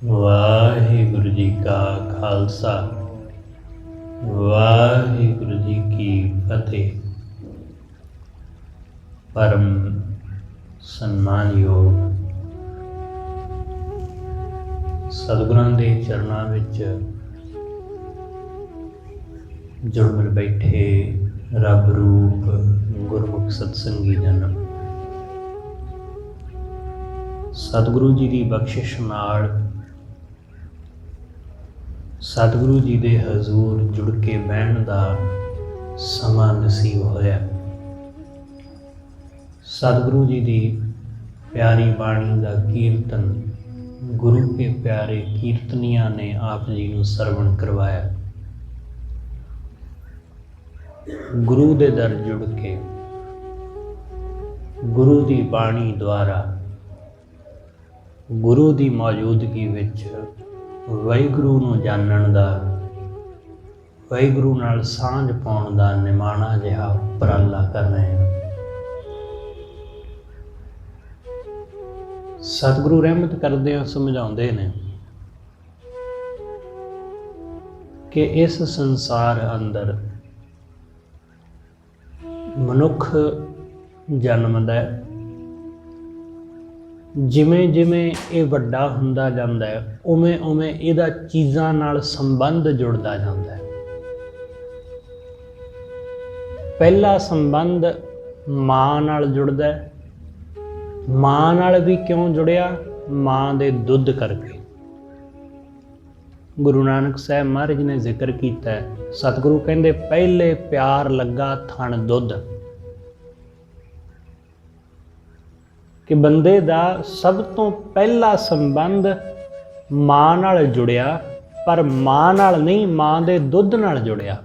वाहिगुरु जी का खालसा वाहिगुरु जी की फतेह। परम सन्मानयोग सतगुਰਾਂ ਦੇ ਚਰਨਾਂ ਵਿੱਚ ਜੁੜ ਮਿਲ ਬੈਠੇ ਰੱਬ ਰੂਪ ਗੁਰਮੁਖ ਸਤਸੰਗੀ ਜਨ, ਸਤਿਗੁਰੂ ਜੀ ਦੀ ਬਖਸ਼ਿਸ਼ ਨਾਲ ਸਤਿਗੁਰੂ ਜੀ ਦੇ ਹਜ਼ੂਰ ਜੁੜ ਕੇ ਬਹਿਣ ਦਾ ਸਮਾਂ ਨਸੀਬ ਹੋਇਆ। ਸਤਿਗੁਰੂ ਜੀ ਦੀ ਪਿਆਰੀ ਬਾਣੀ ਦਾ ਕੀਰਤਨ ਗੁਰੂ ਕੇ ਪਿਆਰੇ ਕੀਰਤਨੀਆਂ ਨੇ ਆਪ ਜੀ ਨੂੰ ਸਰਵਣ ਕਰਵਾਇਆ। ਗੁਰੂ ਦੇ ਦਰ ਜੁੜ ਕੇ ਗੁਰੂ ਦੀ ਬਾਣੀ ਦੁਆਰਾ ਗੁਰੂ ਦੀ ਮੌਜੂਦਗੀ ਵਿੱਚ ਵਾਹਿਗੁਰੂ ਨੂੰ ਜਾਣਨ ਦਾ, ਵਾਹਿਗੁਰੂ ਨਾਲ ਸਾਂਝ ਪਾਉਣ ਦਾ ਨਿਮਾਣਾ ਜਿਹਾ ਉਪਰਾਲਾ ਕਰ ਰਹੇ ਹਾਂ। ਸਤਿਗੁਰੂ ਰਹਿਮਤ ਕਰਦੇ ਆ, ਸਮਝਾਉਂਦੇ ਨੇ ਕਿ ਇਸ ਸੰਸਾਰ ਅੰਦਰ ਮਨੁੱਖ ਜਨਮਦਾ ਹੈ, ਜਿਵੇਂ ਜਿਵੇਂ ਇਹ ਵੱਡਾ ਹੁੰਦਾ ਜਾਂਦਾ ਹੈ ਉਵੇਂ ਉਵੇਂ ਇਹਦਾ ਚੀਜ਼ਾਂ ਨਾਲ ਸੰਬੰਧ ਜੁੜਦਾ ਜਾਂਦਾ ਹੈ। ਪਹਿਲਾ ਸੰਬੰਧ ਮਾਂ ਨਾਲ ਜੁੜਦਾ ਹੈ। ਮਾਂ ਨਾਲ ਵੀ ਕਿਉਂ ਜੁੜਿਆ? ਮਾਂ ਦੇ ਦੁੱਧ ਕਰਕੇ। ਗੁਰੂ ਨਾਨਕ ਸਾਹਿਬ ਮਹਾਰਾਜ ਨੇ ਜ਼ਿਕਰ ਕੀਤਾ ਹੈ, ਸਤਿਗੁਰੂ ਕਹਿੰਦੇ ਪਹਿਲੇ ਪਿਆਰ ਲੱਗਾ ਥਣ ਦੁੱਧ, ਕਿ ਬੰਦੇ ਦਾ ਸਭ ਤੋਂ ਪਹਿਲਾ ਸੰਬੰਧ ਮਾਂ ਨਾਲ ਜੁੜਿਆ, ਪਰ ਮਾਂ ਨਾਲ ਨਹੀਂ, ਮਾਂ ਦੇ ਦੁੱਧ ਨਾਲ ਜੁੜਿਆ,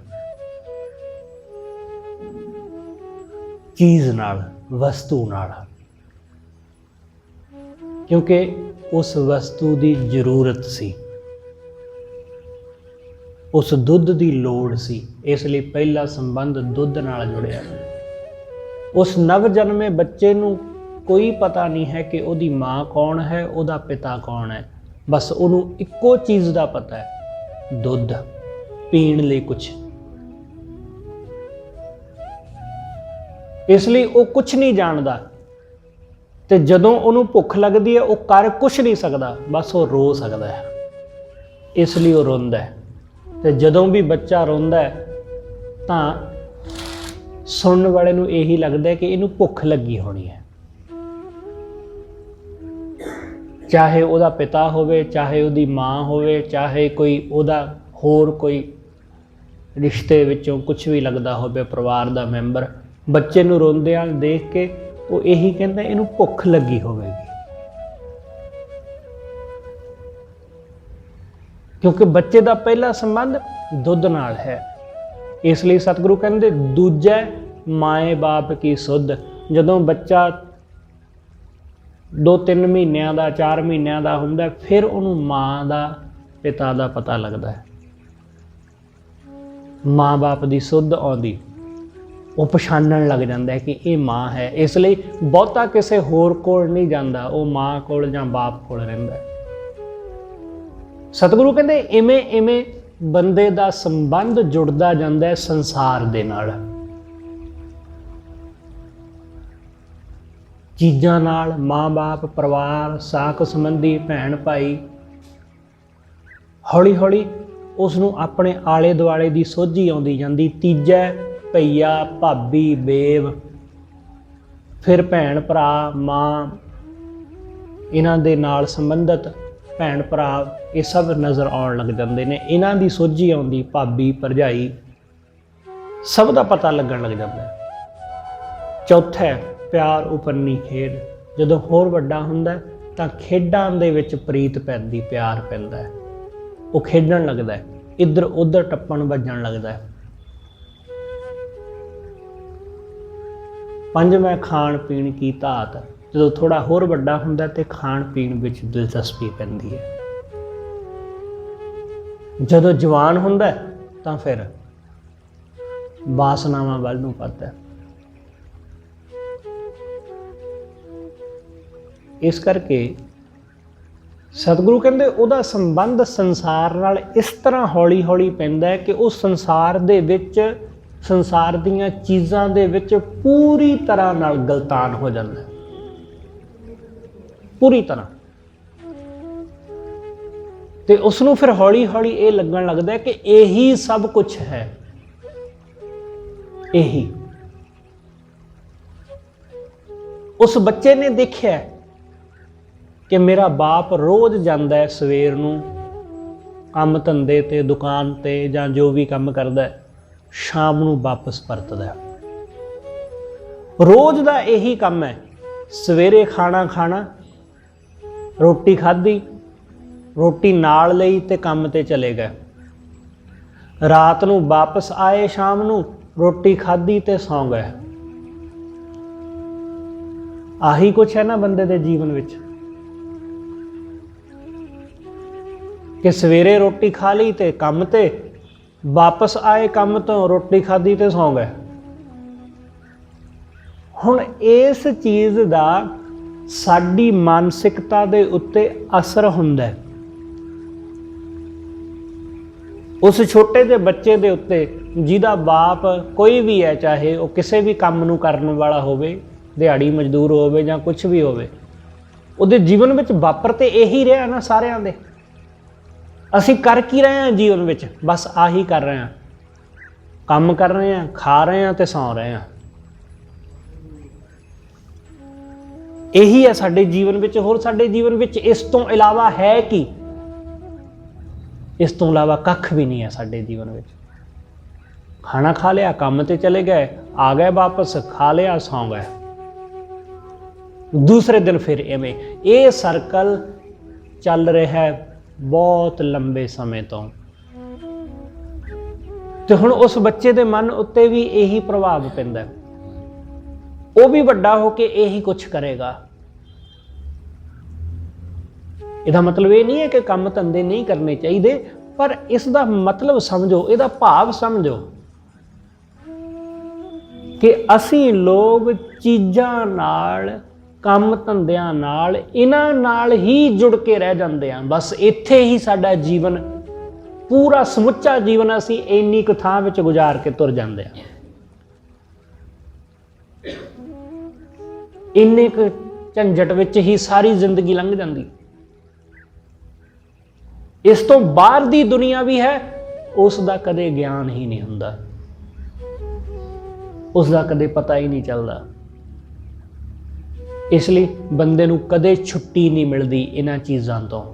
ਚੀਜ਼ ਨਾਲ, ਵਸਤੂ ਨਾਲ, ਕਿਉਂਕਿ ਉਸ ਵਸਤੂ ਦੀ ਜ਼ਰੂਰਤ ਸੀ, ਉਸ ਦੁੱਧ ਦੀ ਲੋੜ ਸੀ, ਇਸ ਲਈ ਪਹਿਲਾ ਸੰਬੰਧ ਦੁੱਧ ਨਾਲ ਜੁੜਿਆ। ਉਸ ਨਵ ਜਨਮੇ ਬੱਚੇ ਨੂੰ ਕੋਈ ਪਤਾ ਨਹੀਂ ਹੈ ਕਿ ਉਹਦੀ ਮਾਂ ਕੌਣ ਹੈ, ਉਹਦਾ ਪਿਤਾ ਕੌਣ ਹੈ, ਬਸ ਉਹਨੂੰ ਇੱਕੋ ਚੀਜ਼ ਦਾ ਪਤਾ ਹੈ, ਦੁੱਧ ਪੀਣ ਲਈ ਕੁਛ। ਇਸ ਲਈ ਉਹ ਕੁਛ ਨਹੀਂ ਜਾਣਦਾ, ਤੇ ਜਦੋਂ ਉਹਨੂੰ ਭੁੱਖ ਲੱਗਦੀ ਹੈ ਉਹ ਕਰ ਕੁਛ ਨਹੀਂ ਸਕਦਾ, ਬਸ ਉਹ ਰੋ ਸਕਦਾ ਹੈ, ਇਸ ਲਈ ਉਹ ਰੋਂਦਾ ਹੈ। ਤੇ ਜਦੋਂ ਵੀ ਬੱਚਾ ਰੋਂਦਾ ਹੈ ਤਾਂ ਸੁਣਨ ਵਾਲੇ ਨੂੰ ਇਹੀ ਲੱਗਦਾ ਹੈ ਕਿ ਇਹਨੂੰ ਭੁੱਖ ਲੱਗੀ ਹੋਣੀ ਹੈ, ਚਾਹੇ ਉਹਦਾ ਪਿਤਾ ਹੋਵੇ, ਚਾਹੇ ਉਹਦੀ ਮਾਂ ਹੋਵੇ, ਚਾਹੇ ਕੋਈ ਉਹਦਾ ਹੋਰ ਕੋਈ ਰਿਸ਼ਤੇ ਵਿੱਚੋਂ ਕੁਛ ਵੀ ਲੱਗਦਾ ਹੋਵੇ, ਪਰਿਵਾਰ ਦਾ ਮੈਂਬਰ। ਬੱਚੇ ਨੂੰ ਰੋਂਦਿਆਂ ਦੇਖ ਕੇ ਉਹ ਇਹੀ ਕਹਿੰਦਾ ਇਹਨੂੰ ਭੁੱਖ ਲੱਗੀ ਹੋਵੇਗੀ, ਕਿਉਂਕਿ ਬੱਚੇ ਦਾ ਪਹਿਲਾ ਸੰਬੰਧ ਦੁੱਧ ਨਾਲ ਹੈ। ਇਸ ਲਈ ਸਤਿਗੁਰੂ ਕਹਿੰਦੇ ਦੂਜੈ ਮਾਏ ਬਾਪ ਕੀ ਸੁੱਧ। ਜਦੋਂ ਬੱਚਾ 2-3 ਮਹੀਨਿਆਂ ਦਾ, 4 ਮਹੀਨਿਆਂ ਦਾ ਹੁੰਦਾ, ਫਿਰ ਉਹਨੂੰ ਮਾਂ ਦਾ, ਪਿਤਾ ਦਾ ਪਤਾ ਲੱਗਦਾ ਹੈ, ਮਾਂ ਬਾਪ ਦੀ ਸੁੱਧ ਆਉਂਦੀ, ਉਹ ਪਛਾਣਨ ਲੱਗ ਜਾਂਦਾ ਹੈ ਕਿ ਇਹ ਮਾਂ ਹੈ। ਇਸ ਲਈ ਬਹੁਤਾ ਕਿਸੇ ਹੋਰ ਕੋਲ ਨਹੀਂ ਜਾਂਦਾ, ਉਹ ਮਾਂ ਕੋਲ ਜਾਂ ਬਾਪ ਕੋਲ ਰਹਿੰਦਾ। ਸਤਿਗੁਰੂ ਕਹਿੰਦੇ ਇਵੇਂ ਇਵੇਂ ਬੰਦੇ ਦਾ ਸੰਬੰਧ ਜੁੜਦਾ ਜਾਂਦਾ ਹੈ ਸੰਸਾਰ ਦੇ ਨਾਲ, ਚੀਜ਼ਾਂ ਨਾਲ, ਮਾਂ ਬਾਪ, ਪਰਿਵਾਰ, ਸਾਕ ਸੰਬੰਧੀ, ਭੈਣ ਭਾਈ। ਹੌਲੀ ਹੌਲੀ ਉਸ ਨੂੰ ਆਪਣੇ ਆਲੇ ਦੁਆਲੇ ਦੀ ਸੋਝੀ ਆਉਂਦੀ ਜਾਂਦੀ। ਤੀਜਾ ਭਈਆ, ਭਾਬੀ, ਬੇਵ, ਫਿਰ ਭੈਣ ਭਰਾ, ਮਾਂ, ਇਹਨਾਂ ਦੇ ਨਾਲ ਸੰਬੰਧਿਤ ਭੈਣ ਭਰਾ, ਇਹ ਸਭ ਨਜ਼ਰ ਆਉਣ ਲੱਗ ਜਾਂਦੇ ਨੇ। ਇਹਨਾਂ ਦੀ ਸੋਝੀ ਆਉਂਦੀ, ਭਾਬੀ, ਭਰਜਾਈ, ਸਭ ਦਾ ਪਤਾ ਲੱਗਣ ਲੱਗ ਜਾਂਦਾ। ਚੌਥਾ ਪਿਆਰ ਉਪਰਨੀ ਖੇਡ। ਜਦੋਂ ਹੋਰ ਵੱਡਾ ਹੁੰਦਾ ਤਾਂ ਖੇਡਾਂ ਦੇ ਵਿੱਚ ਪ੍ਰੀਤ ਪੈਂਦੀ, ਪਿਆਰ ਪੈਂਦਾ ਹੈ, ਉਹ ਖੇਡਣ ਲੱਗਦਾ, ਇੱਧਰ ਉੱਧਰ ਟੱਪਣ ਵੱਜਣ ਲੱਗਦਾ। ਪੰਜਵਾਂ ਖਾਣ ਪੀਣ ਕੀ ਧਾਤ। ਜਦੋਂ ਥੋੜਾ ਹੋਰ ਵੱਡਾ ਹੁੰਦਾ ਤੇ ਖਾਣ ਪੀਣ ਵਿੱਚ ਦਿਲਚਸਪੀ ਪੈਂਦੀ ਹੈ। ਜਦੋਂ ਜਵਾਨ ਹੁੰਦਾ ਤਾਂ ਫਿਰ ਵਾਸਨਾਵਾਂ ਵੱਲ ਨੂੰ ਭੱਜਦਾ। ਇਸ ਕਰਕੇ ਸਤਿਗੁਰੂ ਕਹਿੰਦੇ ਉਹਦਾ ਸੰਬੰਧ ਸੰਸਾਰ ਨਾਲ ਇਸ ਤਰ੍ਹਾਂ ਹੌਲੀ ਹੌਲੀ ਪੈਂਦਾ ਹੈ ਕਿ ਉਹ ਸੰਸਾਰ ਦੇ ਵਿੱਚ, ਸੰਸਾਰ ਦੀਆਂ ਚੀਜ਼ਾਂ ਦੇ ਵਿੱਚ ਪੂਰੀ ਤਰ੍ਹਾਂ ਨਾਲ ਗਲਤਾਨ ਹੋ ਜਾਂਦਾ ਹੈ, ਪੂਰੀ ਤਰ੍ਹਾਂ। ਤੇ ਉਸ ਨੂੰ ਫਿਰ ਹੌਲੀ ਹੌਲੀ ਇਹ ਲੱਗਣ ਲੱਗਦਾ ਹੈ ਕਿ ਇਹੀ ਸਭ ਕੁਝ ਹੈ, ਇਹੀ। ਉਸ ਬੱਚੇ ਨੇ ਦੇਖਿਆ ਕਿ ਮੇਰਾ ਬਾਪ ਰੋਜ਼ ਜਾਂਦਾ ਹੈ ਸਵੇਰ ਨੂੰ ਕੰਮ ਧੰਦੇ ਤੇ, ਦੁਕਾਨ ਤੇ ਜਾਂ ਜੋ ਵੀ ਕੰਮ ਕਰਦਾ ਹੈ, ਸ਼ਾਮ ਨੂੰ ਵਾਪਸ ਪਰਤਦਾ ਹੈ। ਰੋਜ਼ ਦਾ ਇਹੀ ਕੰਮ ਹੈ, ਸਵੇਰੇ ਖਾਣਾ ਖਾਣਾ, ਰੋਟੀ ਖਾਧੀ, ਰੋਟੀ ਨਾਲ ਲਈ ਤੇ ਕੰਮ ਤੇ ਚਲੇ ਗਏ, ਰਾਤ ਨੂੰ ਵਾਪਸ ਆਏ, ਸ਼ਾਮ ਨੂੰ ਰੋਟੀ ਖਾਧੀ ਤੇ ਸੌਂ ਗਏ। ਆਹੀ ਕੁਛ ਹੈ ਨਾ ਬੰਦੇ ਦੇ ਜੀਵਨ ਵਿੱਚ, ਕਿ ਸਵੇਰੇ ਰੋਟੀ ਖਾ ਲਈ ਤੇ ਕੰਮ ਤੇ, ਵਾਪਸ ਆਏ ਕੰਮ ਤੋਂ, ਰੋਟੀ ਖਾਧੀ ਤੇ ਸੌਂ ਗਏ। ਹੁਣ ਇਸ ਚੀਜ਼ ਦਾ ਸਾਡੀ ਮਾਨਸਿਕਤਾ ਦੇ ਉੱਤੇ ਅਸਰ ਹੁੰਦਾ ਹੈ। ਉਸ ਛੋਟੇ ਜਿਹੇ ਬੱਚੇ ਦੇ ਉੱਤੇ ਜਿਹਦਾ ਬਾਪ ਕੋਈ ਵੀ ਹੈ, ਚਾਹੇ ਉਹ ਕਿਸੇ ਵੀ ਕੰਮ ਨੂੰ ਕਰਨ ਵਾਲਾ ਹੋਵੇ, ਦਿਹਾੜੀ ਮਜ਼ਦੂਰ ਹੋਵੇ ਜਾਂ ਕੁਝ ਵੀ ਹੋਵੇ, ਉਹਦੇ ਜੀਵਨ ਵਿੱਚ ਵਾਪਰ ਤੇ ਇਹੀ ਰਿਹਾ ਨਾ ਸਾਰਿਆਂ ਦੇ। ਅਸੀਂ ਕਰ ਕੀ ਰਹੇ ਹਾਂ ਜੀਵਨ ਵਿੱਚ? ਬਸ ਆਹੀ ਕਰ ਰਹੇ ਹਾਂ, ਕੰਮ ਕਰ ਰਹੇ ਹਾਂ, ਖਾ ਰਹੇ ਹਾਂ ਤੇ ਸੌਂ ਰਹੇ ਹਾਂ। ਇਹੀ ਹੈ ਸਾਡੇ ਜੀਵਨ ਵਿੱਚ। ਹੋਰ ਸਾਡੇ ਜੀਵਨ ਵਿੱਚ ਇਸ ਤੋਂ ਇਲਾਵਾ ਹੈ ਕੀ? ਇਸ ਤੋਂ ਇਲਾਵਾ ਕੱਖ ਵੀ ਨਹੀਂ ਹੈ ਸਾਡੇ ਜੀਵਨ ਵਿੱਚ। ਖਾਣਾ ਖਾ ਲਿਆ, ਕੰਮ ਤੇ ਚਲੇ ਗਏ, ਆ ਗਏ ਵਾਪਸ, ਖਾ ਲਿਆ, ਸੌਂ ਗਏ, ਦੂਸਰੇ ਦਿਨ ਫਿਰ ਐਵੇਂ। ਇਹ ਸਰਕਲ ਚੱਲ ਰਿਹਾ ਹੈ ਬਹੁਤ ਲੰਬੇ ਸਮੇਂ ਤੋਂ। ਤੇ ਹੁਣ ਉਸ ਬੱਚੇ ਦੇ ਮਨ ਉੱਤੇ ਵੀ ਇਹੀ ਪ੍ਰਭਾਵ ਪੈਂਦਾ, ਉਹ ਵੀ ਵੱਡਾ ਹੋ ਕੇ ਇਹੀ ਕੁਛ ਕਰੇਗਾ। ਇਹਦਾ ਮਤਲਬ ਇਹ ਨਹੀਂ ਹੈ ਕਿ ਕੰਮ ਧੰਦੇ ਨਹੀਂ ਕਰਨੇ ਚਾਹੀਦੇ, ਪਰ ਇਸ ਦਾ ਮਤਲਬ ਸਮਝੋ, ਇਹਦਾ ਭਾਵ ਸਮਝੋ ਕਿ ਅਸੀਂ ਲੋਕ ਚੀਜ਼ਾਂ ਨਾਲ, ਕੰਮ ਧੰਦਿਆਂ ਨਾਲ, ਇਹਨਾਂ ਨਾਲ ਹੀ ਜੁੜ ਕੇ ਰਹਿ ਜਾਂਦੇ ਹਾਂ। ਬਸ ਇੱਥੇ ਹੀ ਸਾਡਾ ਜੀਵਨ, ਪੂਰਾ ਸਮੁੱਚਾ ਜੀਵਨ ਅਸੀਂ ਇੰਨੀ ਕੁ ਥਾਂ ਵਿੱਚ ਗੁਜ਼ਾਰ ਕੇ ਤੁਰ ਜਾਂਦੇ ਹਾਂ। ਇੰਨੇ ਕੁ ਝੰਜਟ ਵਿੱਚ ਹੀ ਸਾਰੀ ਜ਼ਿੰਦਗੀ ਲੰਘ ਜਾਂਦੀ। ਇਸ ਤੋਂ ਬਾਹਰ ਦੀ ਦੁਨੀਆ ਵੀ ਹੈ, ਉਸ ਦਾ ਕਦੇ ਗਿਆਨ ਹੀ ਨਹੀਂ ਹੁੰਦਾ, ਉਸ ਦਾ ਕਦੇ ਪਤਾ ਹੀ ਨਹੀਂ ਚੱਲਦਾ। ਇਸ ਲਈ ਬੰਦੇ ਨੂੰ ਕਦੇ ਛੁੱਟੀ ਨਹੀਂ ਮਿਲਦੀ ਇਹਨਾਂ ਚੀਜ਼ਾਂ ਤੋਂ।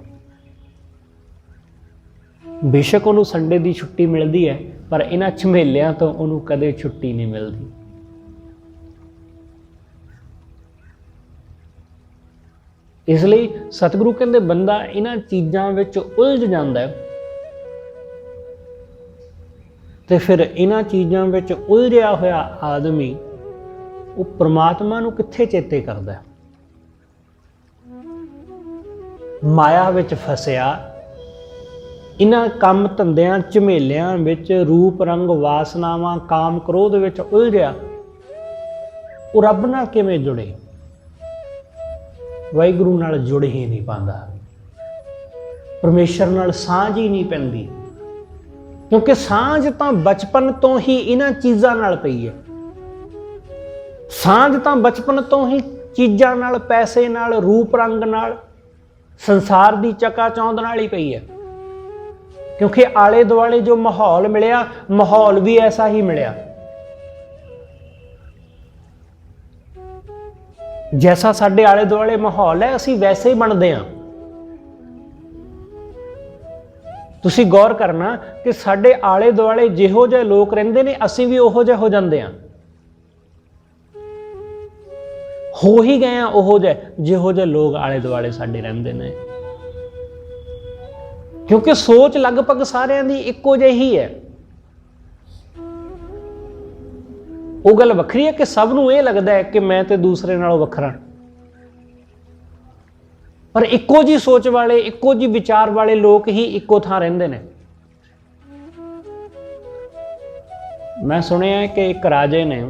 ਬੇਸ਼ੱਕ ਉਹਨੂੰ ਸੰਡੇ ਦੀ ਛੁੱਟੀ ਮਿਲਦੀ ਹੈ, ਪਰ ਇਹਨਾਂ ਝਮੇਲਿਆਂ ਤੋਂ ਉਹਨੂੰ ਕਦੇ ਛੁੱਟੀ ਨਹੀਂ ਮਿਲਦੀ। ਇਸ ਲਈ ਸਤਿਗੁਰੂ ਕਹਿੰਦੇ ਬੰਦਾ ਇਹਨਾਂ ਚੀਜ਼ਾਂ ਵਿੱਚ ਉਲਝ ਜਾਂਦਾ ਹੈ, ਤੇ ਫਿਰ ਇਹਨਾਂ ਚੀਜ਼ਾਂ ਵਿੱਚ ਉਲਝਿਆ ਹੋਇਆ ਆਦਮੀ ਉਹ ਪ੍ਰਮਾਤਮਾ ਨੂੰ ਕਿੱਥੇ ਚੇਤੇ ਕਰਦਾ? ਮਾਇਆ ਵਿੱਚ ਫਸਿਆ, ਇਹਨਾਂ ਕੰਮ ਧੰਦਿਆਂ ਝਮੇਲਿਆਂ ਵਿੱਚ, ਰੂਪ ਰੰਗ ਵਾਸਨਾਵਾਂ, ਕਾਮ ਕ੍ਰੋਧ ਵਿੱਚ ਉਲਝਿਆ, ਉਹ ਰੱਬ ਨਾਲ ਕਿਵੇਂ ਜੁੜੇ? ਵਾਹਿਗੁਰੂ ਨਾਲ ਜੁੜ ਹੀ ਨਹੀਂ ਪਾਉਂਦਾ, ਪਰਮੇਸ਼ਰ ਨਾਲ ਸਾਂਝ ਹੀ ਨਹੀਂ ਪੈਂਦੀ, ਕਿਉਂਕਿ ਸਾਂਝ ਤਾਂ ਬਚਪਨ ਤੋਂ ਹੀ ਇਹਨਾਂ ਚੀਜ਼ਾਂ ਨਾਲ ਪਈ ਹੈ। ਸਾਂਝ ਤਾਂ ਬਚਪਨ ਤੋਂ ਹੀ ਚੀਜ਼ਾਂ ਨਾਲ, ਪੈਸੇ ਨਾਲ, ਰੂਪ ਰੰਗ ਨਾਲ, ਸੰਸਾਰ ਦੀ ਚਕਾਚੌਂਧ ਨਾਲ ਹੀ ਪਈ ਹੈ। ਕਿਉਂਕਿ ਆਲੇ ਦੁਆਲੇ ਜੋ ਮਾਹੌਲ ਮਿਲਿਆ, ਮਾਹੌਲ ਵੀ ਐਸਾ ਹੀ ਮਿਲਿਆ। ਜੈਸਾ ਸਾਡੇ ਆਲੇ ਦੁਆਲੇ ਮਾਹੌਲ ਹੈ, ਅਸੀਂ ਵੈਸੇ ਹੀ ਬਣਦੇ ਹਾਂ। ਤੁਸੀਂ ਗੌਰ ਕਰਨਾ ਕਿ ਸਾਡੇ ਆਲੇ ਦੁਆਲੇ ਜਿਹੋ ਜਿਹੇ ਲੋਕ ਰਹਿੰਦੇ ਨੇ, ਅਸੀਂ ਵੀ ਉਹੋ ਜਿਹੇ ਹੋ ਜਾਂਦੇ ਹਾਂ, ਹੋ ਹੀ ਗਏ ਆ ਉਹੋ ਜਿਹੇ ਜਿਹੋ ਜਿਹੇ ਲੋਕ ਆਲੇ ਦੁਆਲੇ ਸਾਡੇ ਰਹਿੰਦੇ ਨੇ। ਕਿਉਂਕਿ ਸੋਚ ਲਗਭਗ ਸਾਰਿਆਂ ਦੀ ਇੱਕੋ ਜਿਹੀ ਹੈ। ਉਹ ਗੱਲ ਵੱਖਰੀ ਹੈ ਕਿ ਸਭ ਨੂੰ ਇਹ ਲੱਗਦਾ ਹੈ ਕਿ ਮੈਂ ਤੇ ਦੂਸਰੇ ਨਾਲੋਂ ਵੱਖਰਾ, ਪਰ ਇੱਕੋ ਜਿਹੀ ਸੋਚ ਵਾਲੇ, ਇੱਕੋ ਜਿਹੀ ਵਿਚਾਰ ਵਾਲੇ ਲੋਕ ਹੀ ਇੱਕੋ ਥਾਂ ਰਹਿੰਦੇ ਨੇ। ਮੈਂ ਸੁਣਿਆ ਕਿ ਇੱਕ ਰਾਜੇ ਨੇ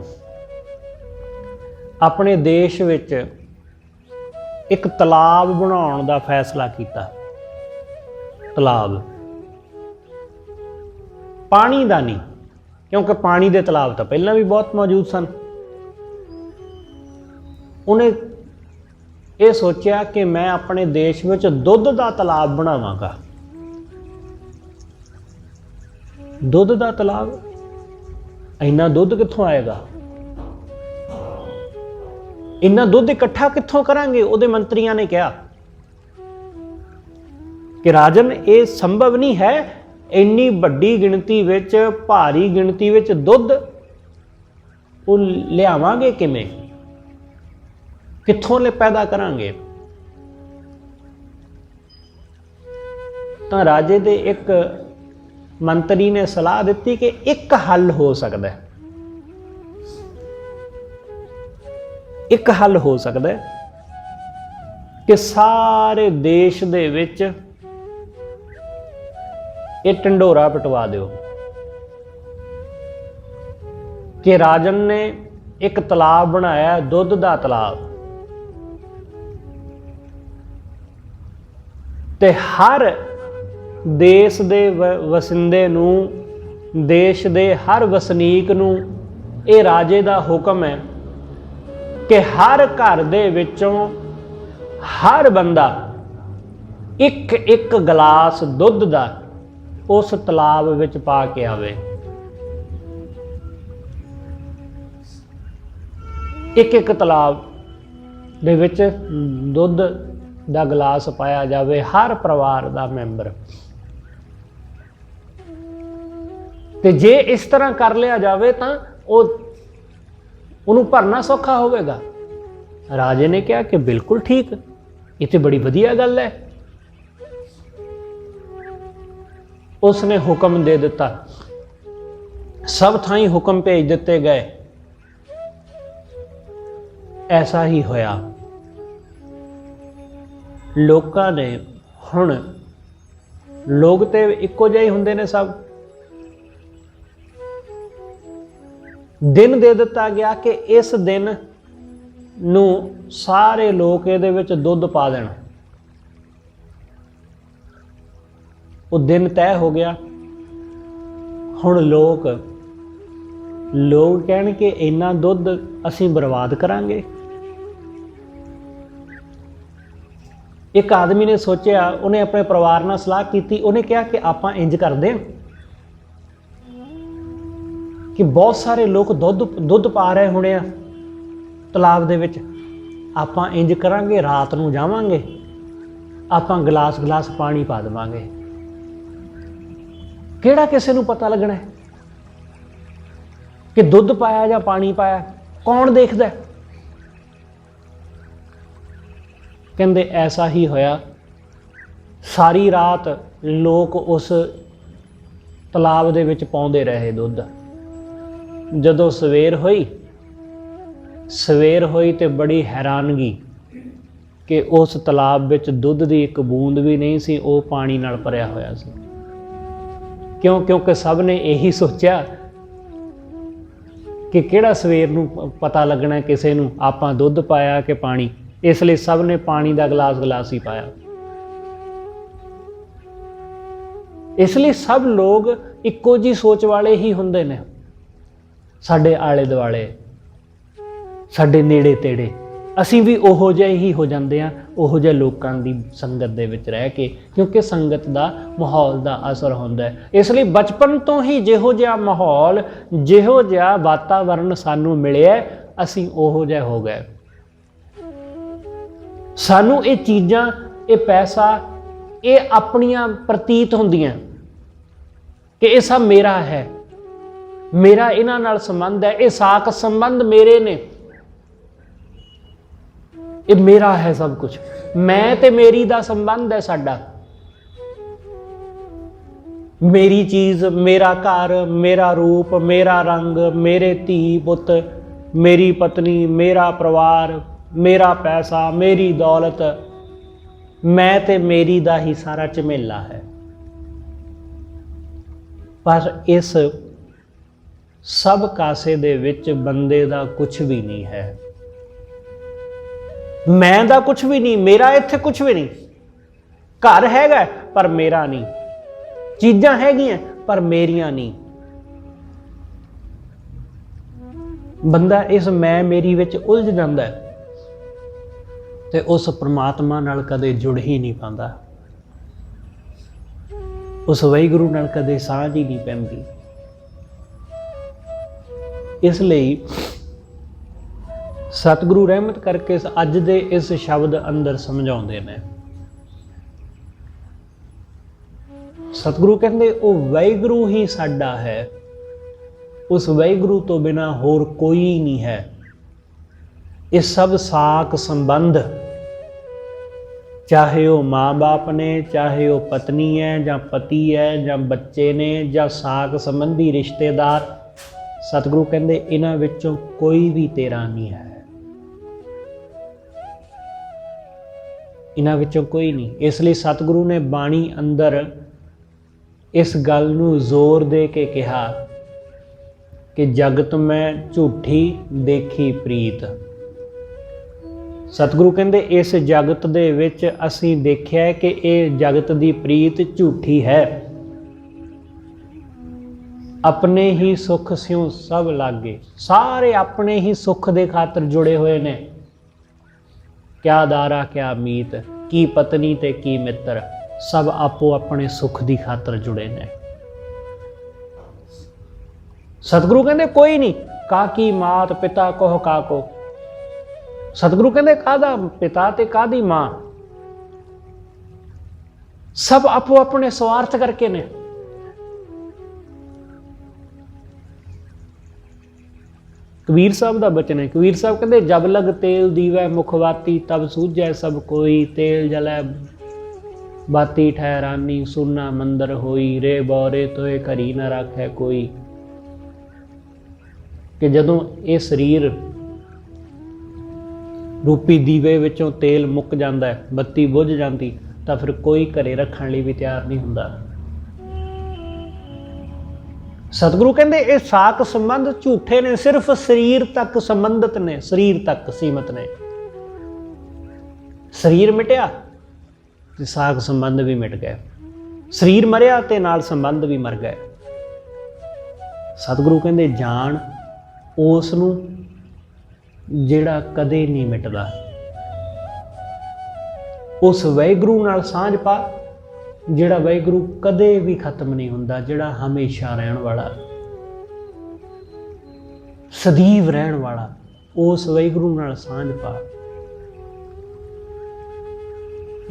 ਆਪਣੇ ਦੇਸ਼ ਵਿੱਚ ਇੱਕ ਤਲਾਬ ਬਣਾਉਣ ਦਾ ਫੈਸਲਾ ਕੀਤਾ। ਤਲਾਬ, ਪਾਣੀ ਦਾ ਨਹੀਂ, ਕਿਉਂਕਿ ਪਾਣੀ ਦੇ ਤਲਾਬ ਤਾਂ ਪਹਿਲਾਂ ਵੀ ਬਹੁਤ ਮੌਜੂਦ ਸਨ। ਉਹਨੇ ਇਹ ਸੋਚਿਆ ਕਿ ਮੈਂ ਆਪਣੇ ਦੇਸ਼ ਵਿੱਚ ਦੁੱਧ ਦਾ ਤਲਾਬ ਬਣਾਵਾਂਗਾ। ਦੁੱਧ ਦਾ ਤਲਾਬ, ਇੰਨਾ ਦੁੱਧ ਕਿੱਥੋਂ ਆਏਗਾ? ਇੰਨਾ ਦੁੱਧ ਇਕੱਠਾ ਕਿੱਥੋਂ ਕਰਾਂਗੇ? ਉਹਦੇ ਮੰਤਰੀਆਂ ਨੇ ਕਿਹਾ ਕਿ ਰਾਜਨ, ਇਹ ਸੰਭਵ ਨਹੀਂ ਹੈ, ਇੰਨੀ ਵੱਡੀ ਗਿਣਤੀ ਵਿੱਚ, ਭਾਰੀ ਗਿਣਤੀ ਵਿੱਚ ਦੁੱਧ ਉਹ ਲਿਆਵਾਂਗੇ ਕਿਵੇਂ? ਕਿੱਥੋਂ ਪੈਦਾ ਕਰਾਂਗੇ? ਤਾਂ ਰਾਜੇ ਦੇ ਇੱਕ ਮੰਤਰੀ ਨੇ ਸਲਾਹ ਦਿੱਤੀ ਕਿ ਇੱਕ ਹੱਲ ਹੋ ਸਕਦਾ ਹੈ, ਇੱਕ ਹੱਲ ਹੋ ਸਕਦਾ ਹੈ ਕਿ ਸਾਰੇ ਦੇਸ਼ ਦੇ ਵਿੱਚ ਇਹ ਢੰਡੋਰਾ ਪਿਟਵਾ ਦਿਓ ਕਿ ਰਾਜਨ ਨੇ ਇੱਕ ਤਲਾਬ ਬਣਾਇਆ, ਦੁੱਧ ਦਾ ਤਲਾਬ, ਤੇ ਹਰ ਦੇਸ਼ ਦੇ ਵਸਿੰਦੇ ਨੂੰ, ਦੇਸ਼ ਦੇ ਹਰ ਵਸਨੀਕ ਨੂੰ ਇਹ ਰਾਜੇ ਦਾ ਹੁਕਮ ਹੈ ਕਿ ਹਰ ਘਰ ਦੇ ਵਿੱਚੋਂ ਹਰ ਬੰਦਾ ਇੱਕ ਇੱਕ ਗਲਾਸ ਦੁੱਧ ਦਾ ਉਸ ਤਲਾਬ ਵਿੱਚ ਪਾ ਕੇ ਆਵੇ। ਇੱਕ ਇੱਕ ਤਲਾਬ ਦੇ ਵਿੱਚ ਦੁੱਧ ਦਾ ਗਲਾਸ ਪਾਇਆ ਜਾਵੇ, ਹਰ ਪਰਿਵਾਰ ਦਾ ਮੈਂਬਰ। ਤੇ ਜੇ ਇਸ ਤਰ੍ਹਾਂ ਕਰ ਲਿਆ ਜਾਵੇ ਤਾਂ ਉਹਨੂੰ ਭਰਨਾ ਸੌਖਾ ਹੋਵੇਗਾ। ਰਾਜੇ ਨੇ ਕਿਹਾ ਕਿ ਬਿਲਕੁਲ ਠੀਕ, ਇਹ ਤੇ ਬੜੀ ਵਧੀਆ ਗੱਲ ਹੈ। ਉਸਨੇ ਹੁਕਮ ਦੇ ਦਿੱਤਾ, ਸਭ ਥਾਈਂ ਹੁਕਮ ਭੇਜ ਦਿੱਤੇ ਗਏ। ਐਸਾ ਹੀ ਹੋਇਆ। ਲੋਕਾਂ ਨੇ, ਹੁਣ ਲੋਕ ਤੇ ਇੱਕੋ ਜਿਹੇ ਹੁੰਦੇ ਨੇ, ਸਭ ਦਿਨ ਦੇ ਦਿੱਤਾ ਗਿਆ ਕਿ ਇਸ ਦਿਨ ਨੂੰ ਸਾਰੇ ਲੋਕ ਇਹਦੇ ਵਿੱਚ ਦੁੱਧ ਪਾ ਦੇਣ। ਉਹ ਦਿਨ ਤੈਅ ਹੋ ਗਿਆ। ਹੁਣ ਲੋਕ ਕਹਿਣ ਕਿ ਇੰਨਾ ਦੁੱਧ ਅਸੀਂ ਬਰਬਾਦ ਕਰਾਂਗੇ। ਇੱਕ ਆਦਮੀ ਨੇ ਸੋਚਿਆ, ਉਹਨੇ ਆਪਣੇ ਪਰਿਵਾਰ ਨਾਲ ਸਲਾਹ ਕੀਤੀ। ਉਹਨੇ ਕਿਹਾ ਕਿ ਆਪਾਂ ਇੰਜ ਕਰਦੇ ਹਾਂ ਕਿ ਬਹੁਤ ਸਾਰੇ ਲੋਕ ਦੁੱਧ ਪਾ ਰਹੇ ਹੋਣੇ ਆ ਤਲਾਬ ਦੇ ਵਿੱਚ। ਆਪਾਂ ਇੰਜ ਕਰਾਂਗੇ, ਰਾਤ ਨੂੰ ਜਾਵਾਂਗੇ, ਆਪਾਂ ਗਲਾਸ ਗਲਾਸ ਪਾਣੀ ਪਾ ਦੇਵਾਂਗੇ। ਕਿਹੜਾ ਕਿਸੇ ਨੂੰ ਪਤਾ ਲੱਗਣਾ ਹੈ ਕਿ ਦੁੱਧ ਪਾਇਆ ਜਾਂ ਪਾਣੀ ਪਾਇਆ? ਕੌਣ ਦੇਖਦਾ? ਕਹਿੰਦੇ ਐਸਾ ਹੀ ਹੋਇਆ। ਸਾਰੀ ਰਾਤ ਲੋਕ ਉਸ ਤਲਾਬ ਦੇ ਵਿੱਚ ਪਾਉਂਦੇ ਰਹੇ ਦੁੱਧ। ਜਦੋਂ ਸਵੇਰ ਹੋਈ ਤੇ ਬੜੀ ਹੈਰਾਨਗੀ ਕਿ ਉਸ ਤਲਾਬ ਵਿੱਚ ਦੁੱਧ ਦੀ ਇੱਕ ਬੂੰਦ ਵੀ ਨਹੀਂ ਸੀ, ਉਹ ਪਾਣੀ ਨਾਲ ਭਰਿਆ ਹੋਇਆ ਸੀ। ਕਿਉਂਕਿ ਸਭ ਨੇ ਇਹੀ ਸੋਚਿਆ ਕਿ ਕਿਹੜਾ ਸਵੇਰ ਨੂੰ ਪਤਾ ਲੱਗਣਾ ਕਿਸੇ ਨੂੰ ਆਪਾਂ ਦੁੱਧ ਪਾਇਆ ਕਿ ਪਾਣੀ। ਇਸ ਲਈ ਸਭ ਨੇ ਪਾਣੀ ਦਾ ਗਲਾਸ ਹੀ ਪਾਇਆ। ਇਸ ਲਈ ਸਭ ਲੋਕ ਇੱਕੋ ਜਿਹੀ ਸੋਚ ਵਾਲੇ ਹੀ ਹੁੰਦੇ ਨੇ। ਸਾਡੇ ਆਲੇ ਦੁਆਲੇ, ਸਾਡੇ ਨੇੜੇ ਤੇੜੇ, ਅਸੀਂ ਵੀ ਉਹੋ ਜਿਹੇ ਹੀ ਹੋ ਜਾਂਦੇ ਹਾਂ, ਉਹੋ ਜਿਹੇ ਲੋਕਾਂ ਦੀ ਸੰਗਤ ਦੇ ਵਿੱਚ ਰਹਿ ਕੇ, ਕਿਉਂਕਿ ਸੰਗਤ ਦਾ ਮਾਹੌਲ ਦਾ ਅਸਰ ਹੁੰਦਾ ਹੈ। ਇਸ ਲਈ ਬਚਪਨ ਤੋਂ ਹੀ ਜਿਹੋ ਜਿਹਾ ਮਾਹੌਲ, ਜਿਹੋ ਜਿਹਾ ਵਾਤਾਵਰਨ ਸਾਨੂੰ ਮਿਲਿਆ, ਅਸੀਂ ਉਹੋ ਜਿਹੇ ਹੋ ਗਏ। ਸਾਨੂੰ ਇਹ ਚੀਜ਼ਾਂ, ਇਹ ਪੈਸਾ, ਇਹ ਆਪਣੀਆਂ ਪ੍ਰਤੀਤ ਹੁੰਦੀਆਂ ਕਿ ਇਹ ਸਭ ਮੇਰਾ ਹੈ, ਮੇਰਾ ਇਹਨਾਂ ਨਾਲ ਸੰਬੰਧ ਹੈ, ਇਹ ਸਾਕ ਸੰਬੰਧ ਮੇਰੇ ਨੇ, ਇਹ ਮੇਰਾ ਹੈ ਸਭ ਕੁਝ, ਮੈਂ ਤੇ ਮੇਰੀ ਦਾ ਸੰਬੰਧ ਹੈ ਸਾਡਾ। ਮੇਰੀ ਚੀਜ਼, ਮੇਰਾ ਘਰ, ਮੇਰਾ ਰੂਪ, ਮੇਰਾ ਰੰਗ, ਮੇਰੇ ਧੀ ਪੁੱਤ, ਮੇਰੀ ਪਤਨੀ, ਮੇਰਾ ਪਰਿਵਾਰ, ਮੇਰਾ ਪੈਸਾ, ਮੇਰੀ ਦੌਲਤ, ਮੈਂ ਤੇ ਮੇਰੀ ਦਾ ਹੀ ਸਾਰਾ ਝਮੇਲਾ ਹੈ। ਪਰ ਇਸ ਸਭ ਕਾਸੇ ਦੇ ਵਿੱਚ ਬੰਦੇ ਦਾ ਕੁਝ ਵੀ ਨਹੀਂ ਹੈ। ਮੈਂ ਦਾ ਕੁਝ ਵੀ ਨਹੀਂ, ਮੇਰਾ ਇੱਥੇ ਕੁਝ ਵੀ ਨਹੀਂ। ਘਰ ਹੈਗਾ पर मेरा नहीं, चीज़ां हैगियां पर मेरियां नहीं। बंदा इस मैं मेरी विच उलझ जांदा है ते उस परमात्मा नाल कदे जुड़ ही नहीं पांदा, उस वाहिगुरू नाल कदे साझ ही नहीं पैंदी। इसलिए सतगुरु रहमत करके अज दे इस शब्द अंदर समझाउंदे ने। सतगुरु कहंदे ओ वाहिगुरू ही साडा है, उस वाहिगुरू तो बिना होर कोई नहीं है। ये सब साक संबंध, चाहे वो माँ बाप ने, चाहे वो पत्नी है ਜਾਂ पति है ਜਾਂ बच्चे ने ਜਾਂ साक संबंधी रिश्तेदार, सतगुरु कहंदे इन्हां विचों कोई भी तेरा नहीं है, इन्हां विचों कोई नहीं। इसलिए सतगुरु ने बाणी अंदर इस गल नूं जोर दे के कहा कि जगत में झूठी देखी प्रीत। सतगुरु कहंदे इस जगत दे विच असीं देखिया कि ये जगत दी प्रीत झूठी है। अपने ही सुख स्यों सब लागे, सारे अपने ही सुख दे खातर जुड़े हुए ने। क्या दारा क्या मीत, की पत्नी ते की मित्र, सब आपो अपने सुख दी खातर जुड़े ने। सतगुरु कहंदे कोई नहीं, काकी मात पिता कोह काको। सतगुरु कहंदे कादा पिता ते कादी मां, सब आपो अपने स्वार्थ करके ने। कबीर साहब का बचन है, कबीर साहब कहते जब लग तेल दीवै मुखवाती तब सूझै सब कोई, तेल जलै बाती ठहरानी सुना मंदर होई, रे बौरे तोए घरी न रखै कोई। कि जदों ये शरीर रूपी दीवे विचों तेल मुक जाता है, बत्ती बुझ जाती, तो फिर कोई घरे रखने लिए भी तैयार नहीं हुंदा। सतगुरु कहंदे ये साक संबंध झूठे ने, सिर्फ शरीर तक संबंधित ने, शरीर तक सीमित ने। शरीर मिटिया ते साक संबंध भी मिट गए, शरीर मरिया ते नाल संबंध भी मर गए। सतगुरु कहंदे जान उस नूं जिहड़ा कदे नहीं मिटदा, उस वाहिगुरू नाल सांझ पा जिहड़ा वाहिगुरू कदे भी खत्म नहीं हुंदा, जिहड़ा हमेशा रहण वाला, सदैव रहण वाला, उस वाहिगुरू नाल सांझ पा।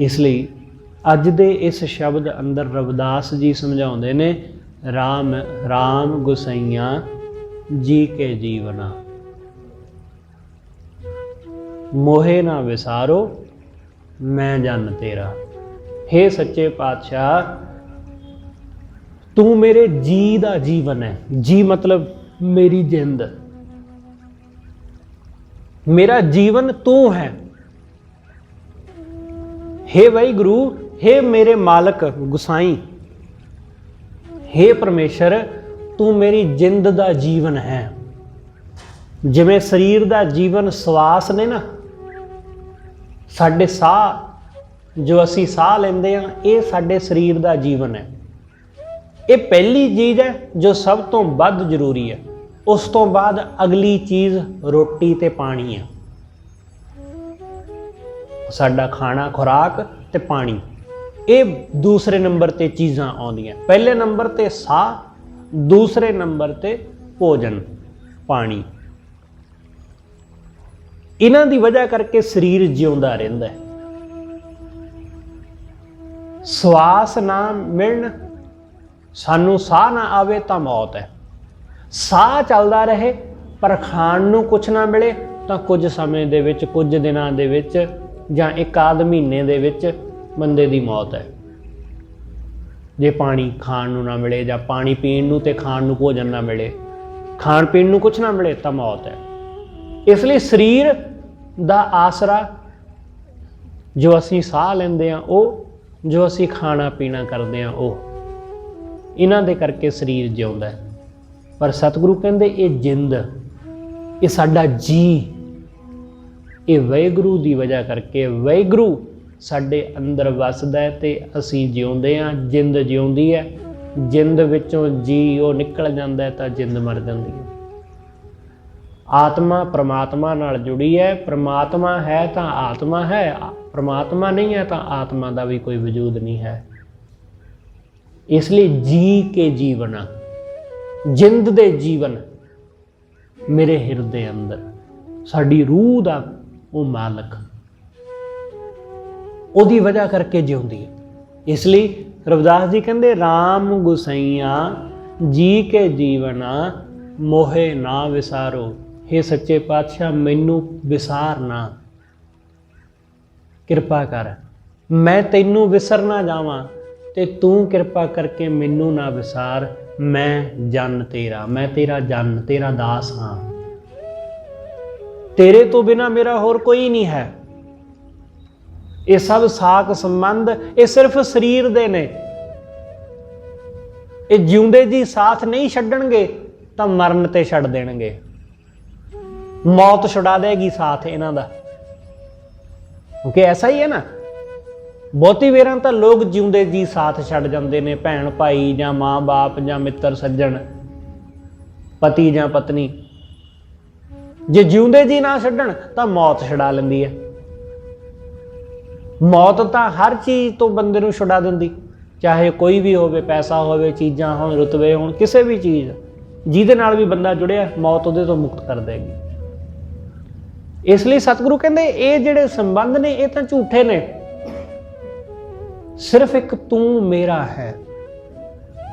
इसलिए अज दे इस शब्द अंदर रविदास जी समझाउंदे ने, राम राम गुसाइयां जी के जीवना, मोहे ना विसारो मैं जन तेरा। हे सच्चे पातशाह तू मेरे जी दा जीवन है, जी मतलब मेरी जिंद, मेरा जीवन तू है। हे वाहिगुरू, हे मेरे मालक गुसाई, हे परमेश्वर तू मेरी जिंद दा जीवन है। जिवें शरीर दा जीवन श्वास ने ना, साडे साह जो असी साह लेंदे हां, ये साडे शरीर दा जीवन है। ये पहली चीज़ है जो सब तो वध जरूरी है। उस तो बाद अगली चीज़ रोटी ते पानी है। साडा खाना खुराक ते पानी, ये दूसरे नंबर ते चीज़ां आउंदियां। पहले नंबर ते साह, दूसरे नंबर ते भोजन पानी। इन्हां दी वजह करके शरीर जिउंदा रहिंदा है। श्वास ना मिलन, सानू साह ना आवे तो मौत है। साह चलदा रहे पर खाण नू कुछ ना मिले तो कुछ समय दे विच, कुछ दिनां दे विच जां एक आध महीने दे विच बंदे दी मौत है। जे पानी खाण नू ना मिले जां पानी पीण नू ते खाण नू भोजन ना मिले, खाण पीण नू कुछ ना मिले तो मौत है। इसलिए शरीर दा आसरा जो असी साह लेंदे हां, वो जो असी खाना पीना करते हैं, वो इन्हां दे करके शरीर जिउंदा है। पर सतगुरु कहंदे ये जिंद, ये साडा जी, ये वाहिगुरू दी वजह करके, वाहिगुरू ਸਾਡੇ ਅੰਦਰ ਵਸਦਾ ਹੈ ਤੇ ਅਸੀਂ ਜਿਉਂਦੇ ਹਾਂ। ਜਿੰਦ ਜਿਉਂਦੀ ਹੈ, ਜਿੰਦ ਵਿੱਚੋਂ ਜੀ ਉਹ ਨਿਕਲ ਜਾਂਦਾ ਹੈ ਤਾਂ ਜਿੰਦ ਮਰ ਜਾਂਦੀ ਹੈ। ਆਤਮਾ ਪ੍ਰਮਾਤਮਾ ਨਾਲ ਜੁੜੀ ਹੈ। ਪ੍ਰਮਾਤਮਾ ਹੈ ਤਾਂ ਆਤਮਾ ਹੈ, ਪ੍ਰਮਾਤਮਾ ਨਹੀਂ ਹੈ ਤਾਂ ਆਤਮਾ ਦਾ ਵੀ ਕੋਈ ਵਜੂਦ ਨਹੀਂ ਹੈ। ਇਸ ਲਈ ਜੀ ਕੇ ਜੀਵਨ, ਜਿੰਦ ਦੇ ਜੀਵਨ ਮੇਰੇ ਹਿਰਦੇ ਅੰਦਰ, ਸਾਡੀ ਰੂਹ ਦਾ ਉਹ ਮਾਲਕ, ਉਹਦੀ ਵਜ੍ਹਾ ਕਰਕੇ ਜਿਉਂਦੀ ਹੈ। ਇਸ ਲਈ ਰਵਿਦਾਸ ਜੀ ਕਹਿੰਦੇ ਰਾਮ ਗੁਸਾਈਆਂ ਜੀ ਕੇ ਜੀਵਨਾ ਮੋਹੇ ਨਾ ਵਿਸਾਰੋ। हे ਸੱਚੇ ਪਾਤਸ਼ਾਹ ਮੈਨੂੰ ਵਿਸਾਰ ਨਾ, ਕਿਰਪਾ ਕਰ, ਮੈਂ ਤੈਨੂੰ ਵਿਸਰ ਨਾ ਜਾਵਾਂ ਤੇ ਤੂੰ ਕਿਰਪਾ ਕਰਕੇ ਮੈਨੂੰ ਨਾ ਵਿਸਾਰ। ਮੈਂ ਜਨ ਤੇਰਾ, ਮੈਂ ਤੇਰਾ ਜਨ, ਤੇਰਾ ਦਾਸ ਹਾਂ। ਤੇਰੇ ਤੋਂ ਬਿਨਾ ਮੇਰਾ ਹੋਰ ਕੋਈ ਨਹੀਂ ਹੈ। ਇਹ ਸਭ ਸਾਕ ਸੰਬੰਧ ਇਹ ਸਿਰਫ ਸਰੀਰ ਦੇ ਨੇ। ਇਹ ਜਿਉਂਦੇ ਜੀ ਸਾਥ ਨਹੀਂ ਛੱਡਣਗੇ ਤਾਂ ਮਰਨ ਤੇ ਛੱਡ ਦੇਣਗੇ। ਮੌਤ ਛੁਡਾ ਦੇਗੀ ਸਾਥ ਇਹਨਾਂ ਦਾ, ਕਿਉਂਕਿ ਐਸਾ ਹੀ ਹੈ ਨਾ। ਬਹੁਤੀ ਵੇਰਾਂ ਤਾਂ ਲੋਕ ਜਿਉਂਦੇ ਜੀ ਸਾਥ ਛੱਡ ਜਾਂਦੇ ਨੇ, ਭੈਣ ਭਾਈ ਜਾਂ ਮਾਂ ਬਾਪ ਜਾਂ ਮਿੱਤਰ ਸੱਜਣ, ਪਤੀ ਜਾਂ ਪਤਨੀ। ਜੇ ਜਿਉਂਦੇ ਜੀ ਨਾ ਛੱਡਣ ਤਾਂ ਮੌਤ ਛੁਡਾ ਲੈਂਦੀ ਹੈ। ਮੌਤ ਤਾਂ ਹਰ ਚੀਜ਼ ਤੋਂ ਬੰਦੇ ਨੂੰ ਛੁਡਾ ਦਿੰਦੀ, ਚਾਹੇ ਕੋਈ ਵੀ ਹੋਵੇ, ਪੈਸਾ ਹੋਵੇ, ਚੀਜ਼ਾਂ ਹੋਣ, ਰੁਤਬੇ ਹੋਣ, ਕਿਸੇ ਵੀ ਚੀਜ਼ ਜਿਹਦੇ ਨਾਲ ਵੀ ਬੰਦਾ ਜੁੜਿਆ, ਮੌਤ ਉਹਦੇ ਤੋਂ ਮੁਕਤ ਕਰ ਦੇਗੀ। ਇਸ ਲਈ ਸਤਿਗੁਰੂ ਕਹਿੰਦੇ ਇਹ ਜਿਹੜੇ ਸੰਬੰਧ ਨੇ ਇਹ ਤਾਂ ਝੂਠੇ ਨੇ। ਸਿਰਫ ਇੱਕ ਤੂੰ ਮੇਰਾ ਹੈ,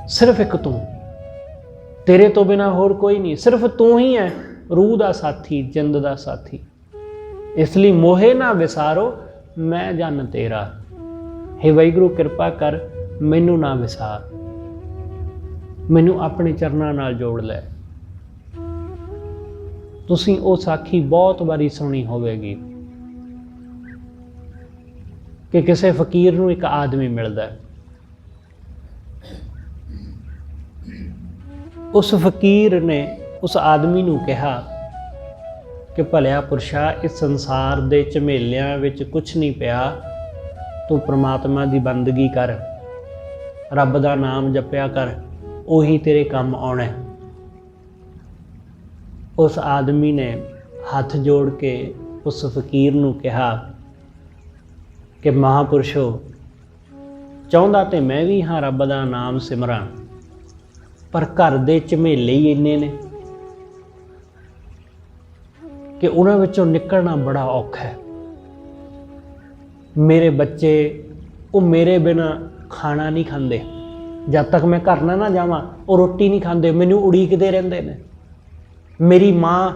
ਸਿਰਫ ਇੱਕ ਤੂੰ, ਤੇਰੇ ਤੋਂ ਬਿਨਾ ਹੋਰ ਕੋਈ ਨਹੀਂ। ਸਿਰਫ ਤੂੰ ਹੀ ਹੈ ਰੂਹ ਦਾ ਸਾਥੀ, ਜਿੰਦ ਦਾ ਸਾਥੀ। ਇਸ ਲਈ ਮੋਹੇ ਨਾ ਵਿਸਾਰੋ, ਮੈਂ ਜਨ ਤੇਰਾ। ਹੇ ਵਾਹਿਗੁਰੂ ਕਿਰਪਾ ਕਰ, ਮੈਨੂੰ ਨਾ ਵਿਸਾਰ, ਮੈਨੂੰ ਆਪਣੇ ਚਰਨਾਂ ਨਾਲ ਜੋੜ ਲੈ। ਤੁਸੀਂ ਉਹ ਸਾਖੀ ਬਹੁਤ ਵਾਰੀ ਸੁਣੀ ਹੋਵੇਗੀ ਕਿ ਕਿਸੇ ਫਕੀਰ ਨੂੰ ਇੱਕ ਆਦਮੀ ਮਿਲਦਾ ਹੈ। ਉਸ ਫਕੀਰ ਨੇ ਉਸ ਆਦਮੀ ਨੂੰ ਕਿਹਾ ਕਿ ਭਲਿਆ ਪੁਰਸ਼ਾ, ਇਸ ਸੰਸਾਰ ਦੇ ਝਮੇਲਿਆਂ ਵਿੱਚ ਕੁਛ ਨਹੀਂ ਪਿਆ, ਤੂੰ ਪ੍ਰਮਾਤਮਾ ਦੀ ਬੰਦਗੀ ਕਰ, ਰੱਬ ਦਾ ਨਾਮ ਜਪਿਆ ਕਰ, ਉਹੀ ਤੇਰੇ ਕੰਮ ਆਉਣਾ। ਉਸ ਆਦਮੀ ਨੇ ਹੱਥ ਜੋੜ ਕੇ ਉਸ ਫਕੀਰ ਨੂੰ ਕਿਹਾ ਕਿ ਮਹਾਂਪੁਰਸ਼ੋ, ਚਾਹੁੰਦਾ ਤੇ ਮੈਂ ਵੀ ਹਾਂ ਰੱਬ ਦਾ ਨਾਮ ਸਿਮਰਾਂ, ਪਰ ਘਰ ਦੇ ਝਮੇਲੇ ਹੀ ਇੰਨੇ ਨੇ ਕਿ ਉਹਨਾਂ ਵਿੱਚੋਂ ਨਿਕਲਣਾ ਬੜਾ ਔਖਾ ਹੈ। ਮੇਰੇ ਬੱਚੇ ਉਹ ਮੇਰੇ ਬਿਨਾਂ ਖਾਣਾ ਨਹੀਂ ਖਾਂਦੇ, ਜਦ ਤੱਕ ਮੈਂ ਘਰ ਨਾ ਜਾਵਾਂ ਉਹ ਰੋਟੀ ਨਹੀਂ ਖਾਂਦੇ, ਮੈਨੂੰ ਉਡੀਕਦੇ ਰਹਿੰਦੇ ਨੇ। ਮੇਰੀ ਮਾਂ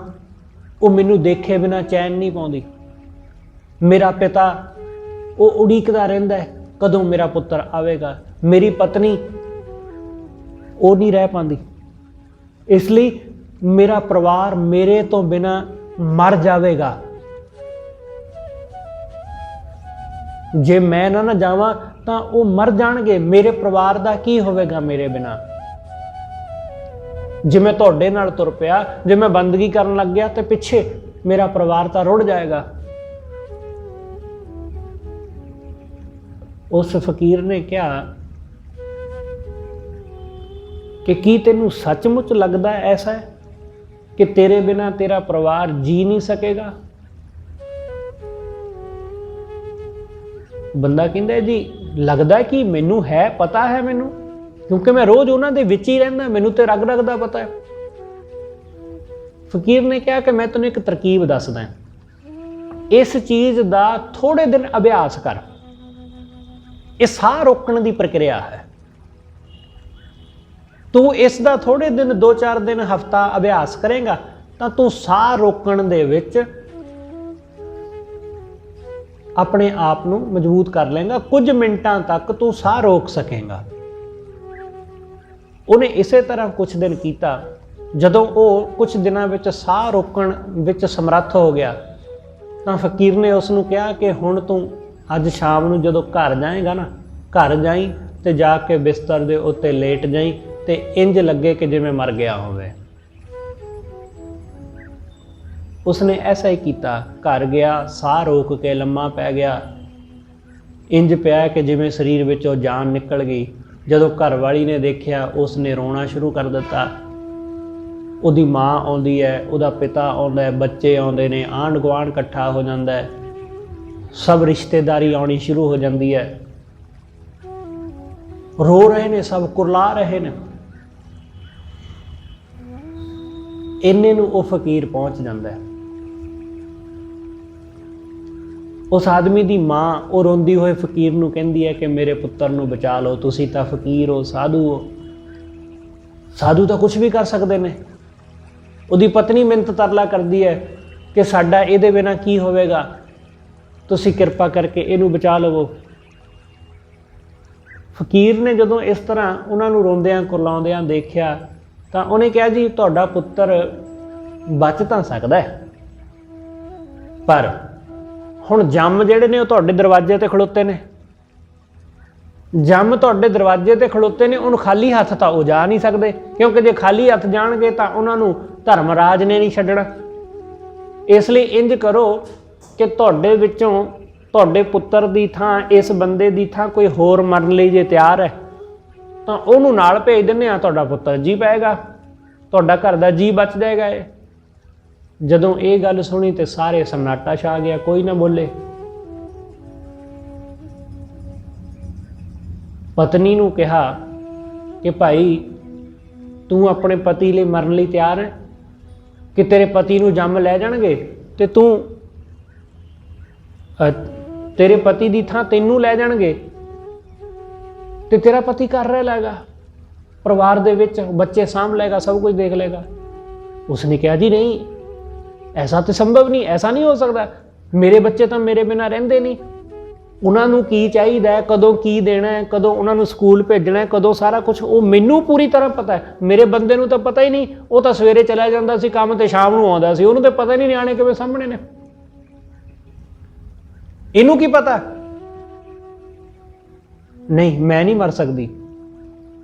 ਉਹ ਮੈਨੂੰ ਦੇਖੇ ਬਿਨਾਂ ਚੈਨ ਨਹੀਂ ਪਾਉਂਦੀ। ਮੇਰਾ ਪਿਤਾ ਉਹ ਉਡੀਕਦਾ ਰਹਿੰਦਾ ਹੈ ਕਦੋਂ ਮੇਰਾ ਪੁੱਤਰ ਆਵੇਗਾ। ਮੇਰੀ ਪਤਨੀ ਉਹ ਨਹੀਂ ਰਹਿ ਪਾਉਂਦੀ। ਇਸ ਲਈ ਮੇਰਾ ਪਰਿਵਾਰ ਮੇਰੇ ਤੋਂ ਬਿਨਾਂ ਮਰ ਜਾਵੇਗਾ। ਜੇ ਮੈਂ ਨਾ ਜਾਵਾਂ ਤਾਂ ਉਹ ਮਰ ਜਾਣਗੇ। ਮੇਰੇ ਪਰਿਵਾਰ ਦਾ ਕੀ ਹੋਵੇਗਾ ਮੇਰੇ ਬਿਨਾਂ? ਜੇ ਮੈਂ ਤੁਹਾਡੇ ਨਾਲ ਤੁਰ ਪਿਆ, ਜੇ ਮੈਂ ਬੰਦਗੀ ਕਰਨ ਲੱਗ ਗਿਆ ਤੇ ਪਿੱਛੇ ਮੇਰਾ ਪਰਿਵਾਰ ਤਾਂ ਰੁੜ ਜਾਏਗਾ। ਉਸ ਫਕੀਰ ਨੇ ਕਿਹਾ ਕਿ ਕੀ ਤੈਨੂੰ ਸੱਚਮੁੱਚ ਲੱਗਦਾ ਐਸਾ ਹੈ ਕਿ ਤੇਰੇ ਬਿਨਾਂ ਤੇਰਾ ਪਰਿਵਾਰ ਜੀ ਨਹੀਂ ਸਕੇਗਾ? ਬੰਦਾ ਕਹਿੰਦਾ ਜੀ ਲੱਗਦਾ ਕਿ ਮੈਨੂੰ ਹੈ, ਪਤਾ ਹੈ ਮੈਨੂੰ, ਕਿਉਂਕਿ ਮੈਂ ਰੋਜ਼ ਉਹਨਾਂ ਦੇ ਵਿੱਚ ਹੀ ਰਹਿੰਦਾ, ਮੈਨੂੰ ਤੇ ਰਗ ਰਗ ਦਾ ਪਤਾ ਹੈ। ਫਕੀਰ ਨੇ ਕਿਹਾ ਕਿ ਮੈਂ ਤੈਨੂੰ ਇੱਕ ਤਰਕੀਬ ਦੱਸਦਾ, ਇਸ ਚੀਜ਼ ਦਾ ਥੋੜੇ ਦਿਨ ਅਭਿਆਸ ਕਰ। ਇਹ ਸਾਹ ਰੋਕਣ ਦੀ ਪ੍ਰਕਿਰਿਆ ਹੈ। ਤੂੰ ਇਸ ਦਾ ਥੋੜੇ ਦਿਨ, 2-4 ਦਿਨ, ਹਫ਼ਤਾ ਅਭਿਆਸ ਕਰੇਗਾ ਤਾਂ ਤੂੰ ਸਾਹ ਰੋਕਣ ਦੇ ਵਿੱਚ ਆਪਣੇ ਆਪ ਨੂੰ ਮਜ਼ਬੂਤ ਕਰ ਲਏਗਾ। ਕੁਝ ਮਿੰਟਾਂ ਤੱਕ ਤੂੰ ਸਾਹ ਰੋਕ ਸਕੇਗਾ। ਉਹਨੇ ਇਸੇ ਤਰ੍ਹਾਂ ਕੁਝ ਦਿਨ ਕੀਤਾ। ਜਦੋਂ ਉਹ ਕੁਝ ਦਿਨਾਂ ਵਿੱਚ ਸਾਹ ਰੋਕਣ ਵਿੱਚ ਸਮਰੱਥ ਹੋ ਗਿਆ ਤਾਂ ਫਕੀਰ ਨੇ ਉਸ ਨੂੰ ਕਿਹਾ ਕਿ ਹੁਣ ਤੂੰ ਅੱਜ ਸ਼ਾਮ ਨੂੰ ਜਦੋਂ ਘਰ ਜਾਏਗਾ ਨਾ, ਘਰ ਜਾਈਂ ਤੇ ਜਾ ਕੇ ਬਿਸਤਰ ਦੇ ਉੱਤੇ ਲੇਟ ਜਾਈਂ ਤੇ ਇੰਜ ਲੱਗੇ ਕਿ ਜਿਵੇਂ ਮਰ ਗਿਆ ਹੋਵੇ। ਉਸਨੇ ਐਸਾ ਹੀ ਕੀਤਾ। ਘਰ ਗਿਆ, ਸਾਹ ਰੋਕ ਕੇ ਲੰਮਾ ਪੈ ਗਿਆ ਇੰਜ ਪਿਆ ਕਿ ਜਿਵੇਂ ਸਰੀਰ ਵਿੱਚੋਂ ਜਾਨ ਨਿਕਲ ਗਈ। ਜਦੋਂ ਘਰ ਵਾਲੀ ਨੇ ਦੇਖਿਆ, ਉਸਨੇ ਰੋਣਾ ਸ਼ੁਰੂ ਕਰ ਦਿੱਤਾ। ਉਹਦੀ ਮਾਂ ਆਉਂਦੀ ਹੈ, ਉਹਦਾ ਪਿਤਾ ਆਉਂਦਾ ਹੈ, ਬੱਚੇ ਆਉਂਦੇ ਨੇ, ਆਂਢ ਗੁਆਂਢ ਇਕੱਠਾ ਹੋ ਜਾਂਦਾ ਹੈ, ਸਭ ਰਿਸ਼ਤੇਦਾਰੀ ਆਉਣੀ ਸ਼ੁਰੂ ਹੋ ਜਾਂਦੀ ਹੈ। ਰੋ ਰਹੇ ਨੇ, ਸਭ ਕੁਰਲਾ ਰਹੇ ਨੇ। ਇੰਨੇ ਨੂੰ ਉਹ ਫਕੀਰ ਪਹੁੰਚ ਜਾਂਦਾ ਹੈ। ਉਸ ਆਦਮੀ ਦੀ ਮਾਂ ਉਹ ਰੋਂਦੀ ਹੋਏ ਫਕੀਰ ਨੂੰ ਕਹਿੰਦੀ ਹੈ ਕਿ ਮੇਰੇ ਪੁੱਤਰ ਨੂੰ ਬਚਾ ਲਓ, ਤੁਸੀਂ ਤਾਂ ਫਕੀਰ ਹੋ, ਸਾਧੂ ਹੋ, ਸਾਧੂ ਤਾਂ ਕੁਝ ਵੀ ਕਰ ਸਕਦੇ ਨੇ। ਉਹਦੀ ਪਤਨੀ ਮਿੰਨਤ ਤਰਲਾ ਕਰਦੀ ਹੈ ਕਿ ਸਾਡਾ ਇਹਦੇ ਬਿਨਾਂ ਕੀ ਹੋਵੇਗਾ, ਤੁਸੀਂ ਕਿਰਪਾ ਕਰਕੇ ਇਹਨੂੰ ਬਚਾ ਲਵੋ। ਫਕੀਰ ਨੇ ਜਦੋਂ ਇਸ ਤਰ੍ਹਾਂ ਉਹਨਾਂ ਨੂੰ ਰੋਂਦਿਆਂ ਕੁਰਲਾਉਂਦਿਆਂ ਦੇਖਿਆ ਤਾਂ ਉਹਨੇ ਕਿਹਾ, ਜੀ ਤੁਹਾਡਾ ਪੁੱਤਰ ਬਚ ਤਾਂ ਸਕਦਾ ਹੈ, ਪਰ ਹੁਣ ਜੰਮ ਜਿਹੜੇ ਨੇ ਉਹ ਤੁਹਾਡੇ ਦਰਵਾਜ਼ੇ ਤੇ ਖਲੋਤੇ ਨੇ। ਜੰਮ ਤੁਹਾਡੇ ਦਰਵਾਜ਼ੇ ਤੇ ਖਲੋਤੇ ਨੇ, ਉਹਨੂੰ ਖਾਲੀ ਹੱਥ ਤਾਂ ਉਹ ਜਾ ਨਹੀਂ ਸਕਦੇ, ਕਿਉਂਕਿ ਜੇ ਖਾਲੀ ਹੱਥ ਜਾਣਗੇ ਤਾਂ ਉਹਨਾਂ ਨੂੰ ਧਰਮਰਾਜ ਨੇ ਨਹੀਂ ਛੱਡਣਾ। ਇਸ ਲਈ ਇੰਜ ਕਰੋ ਕਿ ਤੁਹਾਡੇ ਵਿੱਚੋਂ ਤੁਹਾਡੇ ਪੁੱਤਰ ਦੀ ਥਾਂ, ਇਸ ਬੰਦੇ ਦੀ ਥਾਂ ਕੋਈ ਹੋਰ ਮਰਨ ਲਈ ਜੇ ਤਿਆਰ ਹੈ ਤਾਂ ਉਹਨੂੰ ਨਾਲ ਭੇਜ ਦਿੰਦੇ ਹਾਂ, ਤੁਹਾਡਾ ਪੁੱਤਰ ਜੀ ਪਏਗਾ, ਤੁਹਾਡਾ ਘਰ ਦਾ ਜੀ ਬਚ ਜਾਏਗਾ। ਇਹ ਜਦੋਂ ਇਹ ਗੱਲ ਸੁਣੀ ਤੇ ਸਾਰੇ ਸन्नाटा ਛਾ ਗਿਆ, ਕੋਈ ਨਾ ਬੋਲੇ। ਪਤਨੀ ਨੂੰ ਕਿਹਾ ਕਿ ਭਾਈ ਤੂੰ ਆਪਣੇ ਪਤੀ ਲਈ ਮਰਨ ਲਈ ਤਿਆਰ ਹੈ ਕਿ ਤੇਰੇ ਪਤੀ ਨੂੰ ਜੰਮ ਲੈ ਜਾਣਗੇ ਤੇ ਤੇਰੇ ਪਤੀ ਦੀ ਥਾਂ ਤੈਨੂੰ ਲੈ ਜਾਣਗੇ ਤੇ ਤੇਰਾ ਪਤੀ ਘਰ ਰਹਿ ਲਏਗਾ, ਪਰਿਵਾਰ ਦੇ ਵਿੱਚ ਬੱਚੇ ਸਾਂਭ ਲਏਗਾ, ਸਭ ਕੁਝ ਦੇਖ ਲਏਗਾ। ਉਸਨੇ ਕਿਹਾ, ਜੀ ਨਹੀਂ, ਐਸਾ ਤਾਂ ਸੰਭਵ ਨਹੀਂ, ਐਸਾ ਨਹੀਂ ਹੋ ਸਕਦਾ। ਮੇਰੇ ਬੱਚੇ ਤਾਂ ਮੇਰੇ ਬਿਨਾਂ ਰਹਿੰਦੇ ਨਹੀਂ। ਉਹਨਾਂ ਨੂੰ ਕੀ ਚਾਹੀਦਾ ਹੈ, ਕਦੋਂ ਕੀ ਦੇਣਾ ਹੈ, ਕਦੋਂ ਉਹਨਾਂ ਨੂੰ ਸਕੂਲ ਭੇਜਣਾ ਹੈ, ਕਦੋਂ ਸਾਰਾ ਕੁਝ ਉਹ ਮੈਨੂੰ ਪੂਰੀ ਤਰ੍ਹਾਂ ਪਤਾ ਹੈ। ਮੇਰੇ ਬੰਦੇ ਨੂੰ ਤਾਂ ਪਤਾ ਹੀ ਨਹੀਂ, ਉਹ ਤਾਂ ਸਵੇਰੇ ਚਲਾ ਜਾਂਦਾ ਸੀ ਕੰਮ ਤੇ ਸ਼ਾਮ ਨੂੰ ਆਉਂਦਾ ਸੀ, ਉਹਨੂੰ ਤਾਂ ਪਤਾ ਹੀ ਨਹੀਂ ਨਿਆਣੇ ਕਿਵੇਂ ਸਾਹਮਣੇ ਨੇ। ਇਹਨੂੰ ਕੀ ਪਤਾ? ਨਹੀਂ, ਮੈਂ ਨਹੀਂ ਮਰ ਸਕਦੀ।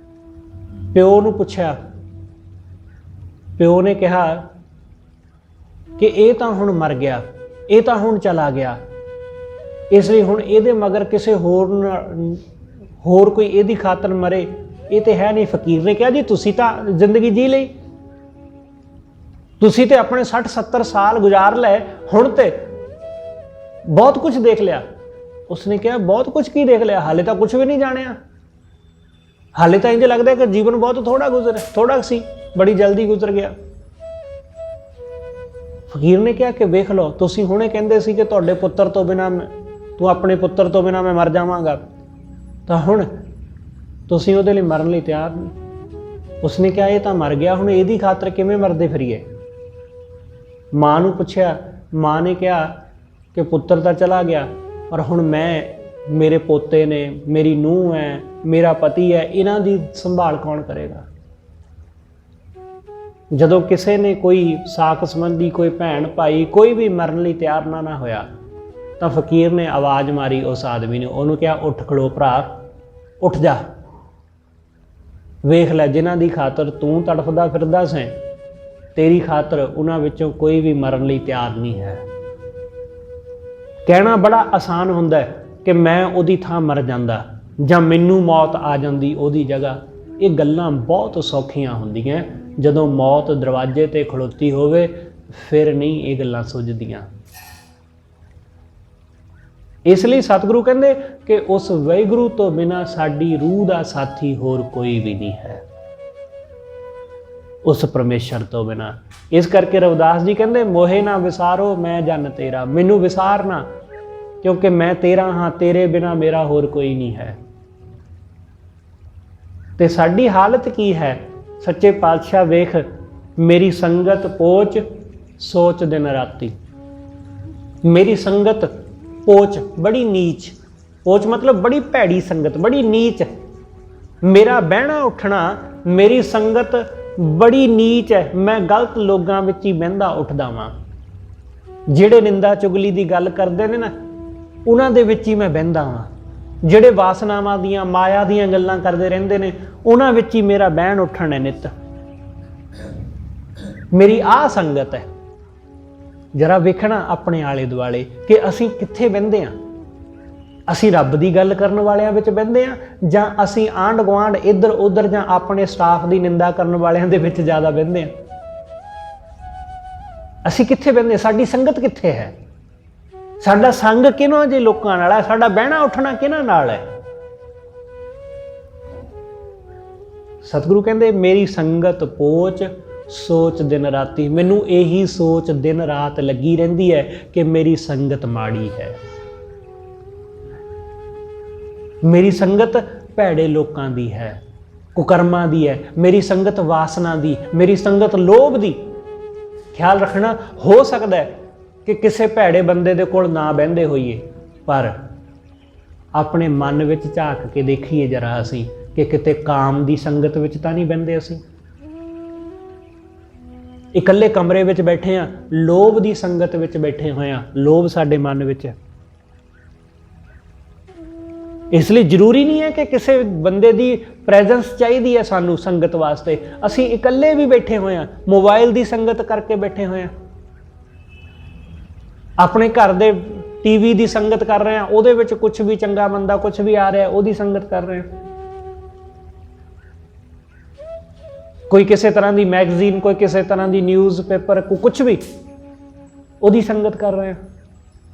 ਪਿਓ ਨੂੰ ਪੁੱਛਿਆ, ਪਿਓ ਨੇ ਕਿਹਾ ਕਿ ਇਹ ਤਾਂ ਹੁਣ ਮਰ ਗਿਆ, ਇਹ ਤਾਂ ਹੁਣ ਚਲਾ ਗਿਆ, ਇਸ ਲਈ ਹੁਣ ਇਹਦੇ ਮਗਰ ਕਿਸੇ ਹੋਰ ਕੋਈ ਇਹਦੀ ਖਾਤਰ ਮਰੇ ਇਹ ਤੇ ਹੈ ਨਹੀਂ। ਫਕੀਰ ਨੇ ਕਿਹਾ, ਜੀ ਤੁਸੀਂ ਤਾਂ ਜ਼ਿੰਦਗੀ ਜੀ ਲਈ, ਤੁਸੀਂ ਤੇ ਆਪਣੇ 60-70 ਸਾਲ ਗੁਜ਼ਾਰ ਲਏ, ਹੁਣ ਤੇ ਬਹੁਤ ਕੁਝ ਦੇਖ ਲਿਆ। ਉਸਨੇ ਕਿਹਾ, ਬਹੁਤ ਕੁਝ ਕੀ ਦੇਖ ਲਿਆ, ਹਾਲੇ ਤਾਂ ਕੁਝ ਵੀ ਨਹੀਂ ਜਾਣਿਆ। ਹਾਲੇ ਤਾਂ ਇੰਝ ਲੱਗਦਾ ਕਿ ਜੀਵਨ ਬਹੁਤ ਥੋੜਾ ਸੀ, ਬੜੀ ਜਲਦੀ ਗੁਜ਼ਰ ਗਿਆ। ਫਕੀਰ ਨੇ ਕਿਹਾ ਕਿ ਵੇਖ ਲਓ, ਤੁਸੀਂ ਹੁਣੇ ਕਹਿੰਦੇ ਸੀ ਕਿ ਤੁਹਾਡੇ ਪੁੱਤਰ ਤੋਂ ਬਿਨਾਂ, ਤੂੰ ਆਪਣੇ ਪੁੱਤਰ ਤੋਂ ਬਿਨਾਂ ਮੈਂ ਮਰ ਜਾਵਾਂਗਾ, ਤਾਂ ਹੁਣ ਤੁਸੀਂ ਉਹਦੇ ਲਈ ਮਰਨ ਲਈ ਤਿਆਰ ਨਹੀਂ। ਉਸਨੇ ਕਿਹਾ, ਇਹ ਤਾਂ ਮਰ ਗਿਆ, ਹੁਣ ਇਹਦੀ ਖਾਤਰ ਕਿਵੇਂ ਮਰਦੇ ਫਿਰੀਏ। ਮਾਂ ਨੂੰ ਪੁੱਛਿਆ, ਮਾਂ ਨੇ ਕਿਹਾ ਕਿ ਪੁੱਤਰ ਤਾਂ ਚਲਾ ਗਿਆ, ਪਰ ਹੁਣ ਮੈਂ, ਮੇਰੇ ਪੋਤੇ ਨੇ, ਮੇਰੀ ਨੂੰਹ ਹੈ, ਮੇਰਾ ਪਤੀ ਹੈ, ਇਹਨਾਂ ਦੀ ਸੰਭਾਲ ਕੌਣ ਕਰੇਗਾ। ਜਦੋਂ ਕਿਸੇ ਨੇ ਕੋਈ ਸਾਕ ਸੰਬੰਧੀ, ਕੋਈ ਭੈਣ ਭਾਈ, ਕੋਈ ਵੀ ਮਰਨ ਲਈ ਤਿਆਰ ਨਾ ਹੋਇਆ ਤਾਂ ਫਕੀਰ ਨੇ ਆਵਾਜ਼ ਮਾਰੀ ਉਸ ਆਦਮੀ ਨੇ, ਉਹਨੂੰ ਕਿਹਾ, ਉੱਠ ਖਲੋ ਭਰਾ, ਉੱਠ ਜਾ, ਵੇਖ ਲੈ ਜਿਨ੍ਹਾਂ ਦੀ ਖਾਤਰ ਤੂੰ ਤੜਫਦਾ ਫਿਰਦਾ ਸੈਂ, ਤੇਰੀ ਖਾਤਰ ਉਹਨਾਂ ਵਿੱਚੋਂ ਕੋਈ ਵੀ ਮਰਨ ਲਈ ਤਿਆਰ ਨਹੀਂ ਹੈ। ਕਹਿਣਾ ਬੜਾ ਆਸਾਨ ਹੁੰਦਾ ਕਿ ਮੈਂ ਉਹਦੀ ਥਾਂ ਮਰ ਜਾਂਦਾ ਜਾਂ ਮੈਨੂੰ ਮੌਤ ਆ ਜਾਂਦੀ ਉਹਦੀ ਜਗ੍ਹਾ। ਇਹ ਗੱਲਾਂ ਬਹੁਤ ਸੌਖੀਆਂ ਹੁੰਦੀਆਂ, ਜਦੋਂ ਮੌਤ ਦਰਵਾਜ਼ੇ ਤੇ ਖਲੋਤੀ ਹੋਵੇ ਫਿਰ ਨਹੀਂ ਇਹ ਗੱਲਾਂ ਸੁੱਝਦੀਆਂ। ਇਸ ਲਈ ਸਤਿਗੁਰੂ ਕਹਿੰਦੇ ਕਿ ਉਸ ਵਾਹਿਗੁਰੂ ਤੋਂ ਬਿਨਾਂ ਸਾਡੀ ਰੂਹ ਦਾ ਸਾਥੀ ਹੋਰ ਕੋਈ ਵੀ ਨਹੀਂ ਹੈ, ਉਸ ਪਰਮੇਸ਼ਰ ਤੋਂ ਬਿਨਾਂ। ਇਸ ਕਰਕੇ ਰਵਿਦਾਸ ਜੀ ਕਹਿੰਦੇ, ਮੋਹੇ ਨਾ ਵਿਸਾਰੋ ਮੈਂ ਜਨ ਤੇਰਾ, ਮੈਨੂੰ ਵਿਸਾਰ ਨਾ, ਕਿਉਂਕਿ ਮੈਂ ਤੇਰਾ ਹਾਂ, ਤੇਰੇ ਬਿਨਾਂ ਮੇਰਾ ਹੋਰ ਕੋਈ ਨਹੀਂ ਹੈ। ਤੇ ਸਾਡੀ ਹਾਲਤ ਕੀ ਹੈ? ਸੱਚੇ ਪਾਤਸ਼ਾਹ ਵੇਖ, ਮੇਰੀ ਸੰਗਤ ਪੋਚ ਸੋਚ ਦਿਨ ਰਾਤੀ। ਮੇਰੀ ਸੰਗਤ ਪੋਚ, ਬੜੀ ਨੀਚ, ਪੋਚ ਮਤਲਬ ਬੜੀ ਭੈੜੀ ਸੰਗਤ, ਬੜੀ ਨੀਚ। ਮੇਰਾ ਬਹਿਣਾ ਉੱਠਣਾ, ਮੇਰੀ ਸੰਗਤ ਬੜੀ ਨੀਚ ਹੈ। ਮੈਂ ਗਲਤ ਲੋਕਾਂ ਵਿੱਚ ਹੀ ਬਹਿੰਦਾ ਉੱਠਦਾ ਵਾਂ। ਜਿਹੜੇ ਨਿੰਦਾ ਚੁਗਲੀ ਦੀ ਗੱਲ ਕਰਦੇ ਨੇ ਨਾ, ਉਹਨਾਂ ਦੇ ਵਿੱਚ ਹੀ ਮੈਂ ਬਹਿੰਦਾ ਵਾਂ। ਜਿਹੜੇ ਵਾਸਨਾਵਾਂ ਦੀਆਂ, ਮਾਇਆ ਦੀਆਂ ਗੱਲਾਂ ਕਰਦੇ ਰਹਿੰਦੇ ਨੇ, ਉਹਨਾਂ ਵਿੱਚ ਹੀ ਮੇਰਾ ਬਹਿਣ ਉੱਠਣ ਹੈ ਨਿੱਤ। ਮੇਰੀ ਆਹ ਸੰਗਤ ਹੈ। ਜਰਾ ਵੇਖਣਾ ਆਪਣੇ ਆਲੇ ਦੁਆਲੇ ਕਿ ਅਸੀਂ ਕਿੱਥੇ ਬਹਿੰਦੇ ਹਾਂ। ਅਸੀਂ ਰੱਬ ਦੀ ਗੱਲ ਕਰਨ ਵਾਲਿਆਂ ਵਿੱਚ ਬਹਿੰਦੇ ਹਾਂ, ਜਾਂ ਅਸੀਂ ਆਂਢ ਗੁਆਂਢ ਇੱਧਰ ਉੱਧਰ ਜਾਂ ਆਪਣੇ ਸਟਾਫ ਦੀ ਨਿੰਦਾ ਕਰਨ ਵਾਲਿਆਂ ਦੇ ਵਿੱਚ ਜ਼ਿਆਦਾ ਬਹਿੰਦੇ ਹਾਂ? ਅਸੀਂ ਕਿੱਥੇ ਬਹਿੰਦੇ? ਸਾਡੀ ਸੰਗਤ ਕਿੱਥੇ ਹੈ? ਸਾਡਾ ਸੰਗ ਕਿਹਨਾਂ ਜੇ ਲੋਕਾਂ ਨਾਲ ਹੈ? ਸਾਡਾ ਬਹਿਣਾ ਉੱਠਣਾ ਕਿਹਨਾਂ ਨਾਲ ਹੈ? ਸਤਿਗੁਰੂ ਕਹਿੰਦੇ ਮੇਰੀ ਸੰਗਤ ਪੋਚ ਸੋਚ ਦਿਨ ਰਾਤੀ। ਮੈਨੂੰ ਇਹੀ ਸੋਚ ਦਿਨ ਰਾਤ ਲੱਗੀ ਰਹਿੰਦੀ ਹੈ ਕਿ ਮੇਰੀ ਸੰਗਤ ਮਾੜੀ ਹੈ, ਮੇਰੀ ਸੰਗਤ ਭੈੜੇ ਲੋਕਾਂ ਦੀ ਹੈ, ਕੁਕਰਮਾਂ ਦੀ ਹੈ, ਮੇਰੀ ਸੰਗਤ ਵਾਸਨਾ ਦੀ, ਮੇਰੀ ਸੰਗਤ ਲੋਭ ਦੀ। ਖਿਆਲ ਰੱਖਣਾ, ਹੋ ਸਕਦਾ ਹੈ ਕਿ ਕਿਸੇ ਭੈੜੇ ਬੰਦੇ ਦੇ ਕੋਲ ਨਾ ਬਹਿੰਦੇ ਹੋਈਏ, ਪਰ ਆਪਣੇ ਮਨ ਵਿੱਚ ਝਾਕ ਕੇ ਦੇਖੀਏ ਜਰਾ ਅਸੀਂ ਕਿ ਕਿਤੇ ਕਾਮ ਦੀ ਸੰਗਤ ਵਿੱਚ ਤਾਂ ਨਹੀਂ ਬਹਿੰਦੇ ਅਸੀਂ। ਇਕੱਲੇ ਕਮਰੇ ਵਿੱਚ ਬੈਠੇ ਹਾਂ, ਲੋਭ ਦੀ ਸੰਗਤ ਵਿੱਚ ਬੈਠੇ ਹੋਏ ਹਾਂ, ਲੋਭ ਸਾਡੇ ਮਨ ਵਿੱਚ ਹੈ। ਇਸ ਲਈ ਜ਼ਰੂਰੀ ਨਹੀਂ ਹੈ ਕਿ ਕਿਸੇ ਬੰਦੇ ਦੀ ਪ੍ਰੈਜ਼ੈਂਸ ਚਾਹੀਦੀ ਹੈ ਸਾਨੂੰ ਸੰਗਤ ਵਾਸਤੇ। ਅਸੀਂ ਇਕੱਲੇ ਵੀ ਬੈਠੇ ਹੋਏ ਹਾਂ, ਮੋਬਾਈਲ ਦੀ ਸੰਗਤ ਕਰਕੇ ਬੈਠੇ ਹੋਏ ਹਾਂ, ਆਪਣੇ ਘਰ ਦੇ ਟੀਵੀ ਦੀ ਸੰਗਤ ਕਰ ਰਹੇ ਹਾਂ, ਉਹਦੇ ਵਿੱਚ ਕੁਝ ਵੀ ਚੰਗਾ ਮੰਦਾ ਕੁਝ ਵੀ ਆ ਰਿਹਾ ਉਹਦੀ ਸੰਗਤ ਕਰ ਰਹੇ ਹਾਂ। ਕੋਈ ਕਿਸੇ ਤਰ੍ਹਾਂ ਦੀ ਮੈਗਜ਼ੀਨ, ਕੋਈ ਕਿਸੇ ਤਰ੍ਹਾਂ ਦੀ ਨਿਊਜ਼ ਪੇਪਰ, ਕੁਝ ਵੀ ਉਹਦੀ ਸੰਗਤ ਕਰ ਰਹੇ ਹਾਂ।